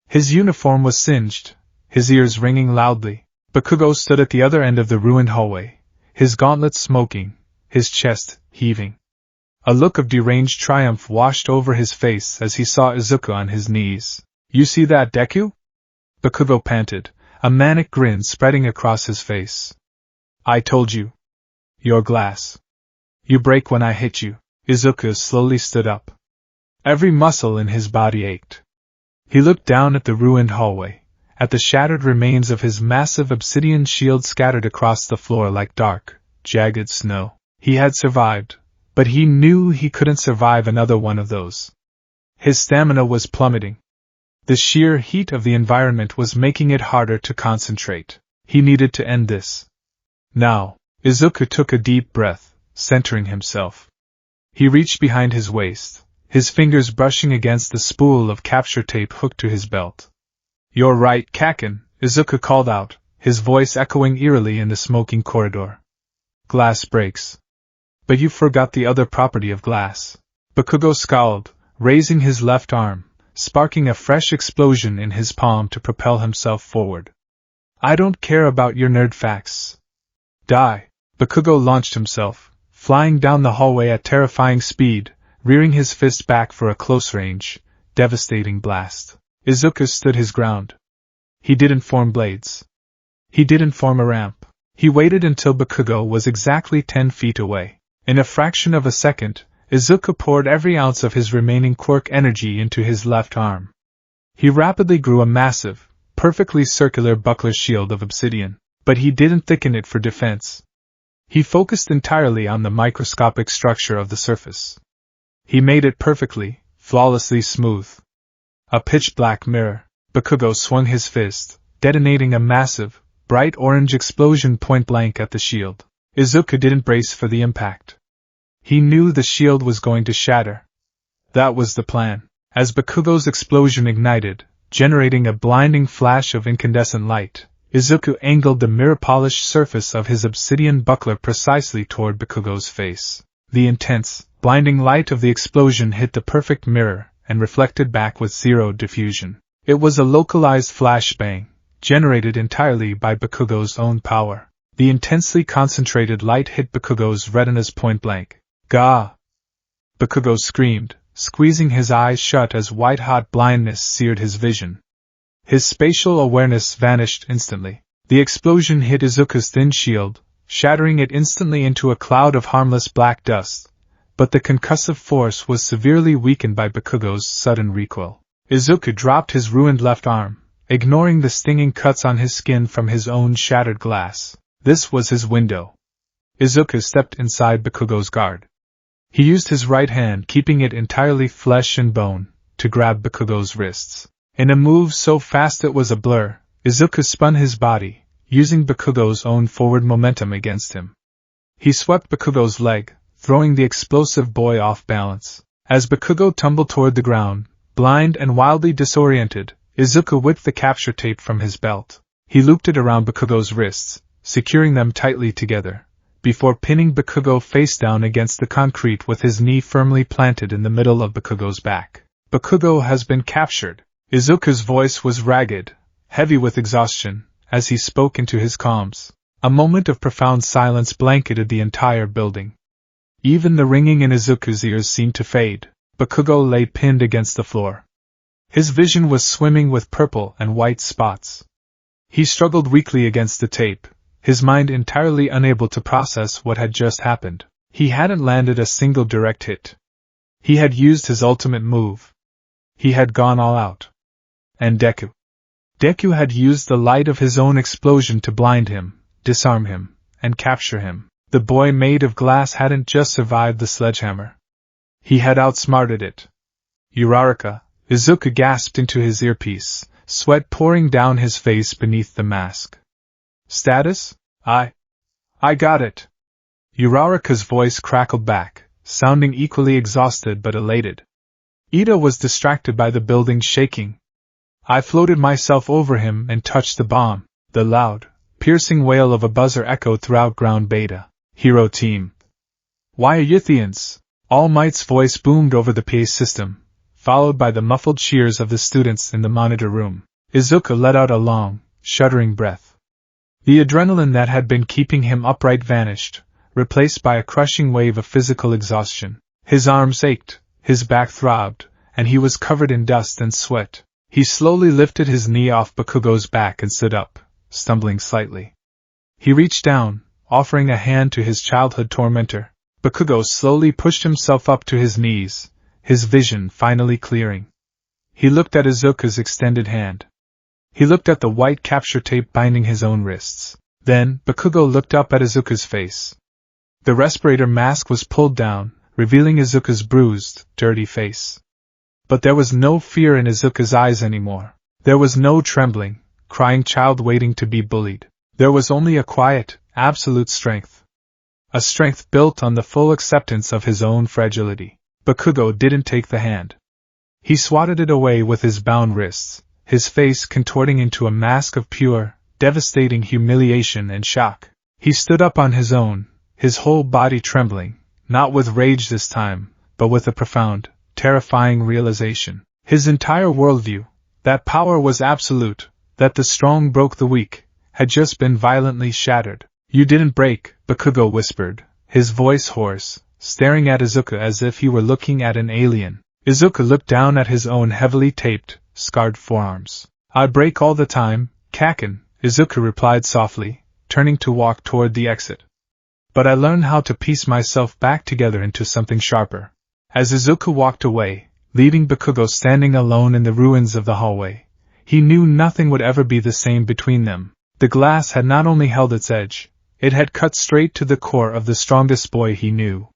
His uniform was singed, his ears ringing loudly. Bakugo stood at the other end of the ruined hallway, his gauntlets smoking, his chest heaving. A look of deranged triumph washed over his face as he saw Izuku on his knees. "You see that, Deku?" Bakugo panted, a manic grin spreading across his face. "I told you. You're glass. You break when I hit you." Izuku slowly stood up. Every muscle in his body ached. He looked down at the ruined hallway, at the shattered remains of his massive obsidian shield scattered across the floor like dark, jagged snow. He had survived, but he knew he couldn't survive another one of those. His stamina was plummeting. The sheer heat of the environment was making it harder to concentrate. He needed to end this. Now, Izuku took a deep breath, centering himself. He reached behind his waist, his fingers brushing against the spool of capture tape hooked to his belt. "You're right, Kaken," Izuku called out, his voice echoing eerily in the smoking corridor. "Glass breaks. But you forgot the other property of glass." Bakugo scowled, raising his left arm, sparking a fresh explosion in his palm to propel himself forward. "I don't care about your nerd facts. Die!" Bakugo launched himself, flying down the hallway at terrifying speed, rearing his fist back for a close-range, devastating blast. Izuku stood his ground. He didn't form blades. He didn't form a ramp. He waited until Bakugo was exactly 10 feet away. In a fraction of a second, Izuku poured every ounce of his remaining quirk energy into his left arm. He rapidly grew a massive, perfectly circular buckler shield of obsidian, but he didn't thicken it for defense. He focused entirely on the microscopic structure of the surface. He made it perfectly, flawlessly smooth. A pitch-black mirror. Bakugo swung his fist, detonating a massive, bright orange explosion point-blank at the shield. Izuku didn't brace for the impact. He knew the shield was going to shatter. That was the plan. As Bakugo's explosion ignited, generating a blinding flash of incandescent light, Izuku angled the mirror-polished surface of his obsidian buckler precisely toward Bakugo's face. The intense, blinding light of the explosion hit the perfect mirror and reflected back with zero diffusion. It was a localized flashbang, generated entirely by Bakugo's own power. The intensely concentrated light hit Bakugo's retinas point-blank. "Gah!" Bakugo screamed, squeezing his eyes shut as white-hot blindness seared his vision. His spatial awareness vanished instantly. The explosion hit Izuku's thin shield, shattering it instantly into a cloud of harmless black dust, but the concussive force was severely weakened by Bakugo's sudden recoil. Izuku dropped his ruined left arm, ignoring the stinging cuts on his skin from his own shattered glass. This was his window. Izuku stepped inside Bakugo's guard. He used his right hand, keeping it entirely flesh and bone, to grab Bakugo's wrists. In a move so fast it was a blur, Izuku spun his body, using Bakugo's own forward momentum against him. He swept Bakugo's leg, throwing the explosive boy off balance. As Bakugo tumbled toward the ground, blind and wildly disoriented, Izuku whipped the capture tape from his belt. He looped it around Bakugo's wrists, securing them tightly together, before pinning Bakugo face down against the concrete with his knee firmly planted in the middle of Bakugo's back. "Bakugo has been captured." Izuku's voice was ragged, heavy with exhaustion, as he spoke into his comms. A moment of profound silence blanketed the entire building. Even the ringing in Izuku's ears seemed to fade. Bakugo lay pinned against the floor. His vision was swimming with purple and white spots. He struggled weakly against the tape, his mind entirely unable to process what had just happened. He hadn't landed a single direct hit. He had used his ultimate move. He had gone all out. And Deku. Deku had used the light of his own explosion to blind him, disarm him, and capture him. The boy made of glass hadn't just survived the sledgehammer. He had outsmarted it. Uraraka, Izuku gasped into his earpiece, sweat pouring down his face beneath the mask. Status? I got it. Uraraka's voice crackled back, sounding equally exhausted but elated. Ida was distracted by the building shaking. I floated myself over him and touched the bomb. The loud, piercing wail of a buzzer echoed throughout ground beta. Hero team. Why Yithians? All Might's voice boomed over the PA system, followed by the muffled cheers of the students in the monitor room. Izuku let out a long, shuddering breath. The adrenaline that had been keeping him upright vanished, replaced by a crushing wave of physical exhaustion. His arms ached, his back throbbed, and he was covered in dust and sweat. He slowly lifted his knee off Bakugo's back and stood up, stumbling slightly. He reached down, offering a hand to his childhood tormentor. Bakugo slowly pushed himself up to his knees, his vision finally clearing. He looked at Izuku's extended hand. He looked at the white capture tape binding his own wrists. Then, Bakugo looked up at Izuku's face. The respirator mask was pulled down, revealing Izuku's bruised, dirty face. But there was no fear in Izuku's eyes anymore. There was no trembling, crying child waiting to be bullied. There was only a quiet, absolute strength. A strength built on the full acceptance of his own fragility. Bakugo didn't take the hand. He swatted it away with his bound wrists, his face contorting into a mask of pure, devastating humiliation and shock. He stood up on his own, his whole body trembling, not with rage this time, but with a profound, terrifying realization. His entire worldview, that power was absolute, that the strong broke the weak, had just been violently shattered. You didn't break, Bakugo whispered, his voice hoarse, staring at Izuku as if he were looking at an alien. Izuku looked down at his own heavily taped, scarred forearms. I break all the time, Kaken, Izuku replied softly, turning to walk toward the exit. But I learned how to piece myself back together into something sharper. As Izuku walked away, leaving Bakugo standing alone in the ruins of the hallway, he knew nothing would ever be the same between them. The glass had not only held its edge, it had cut straight to the core of the strongest boy he knew.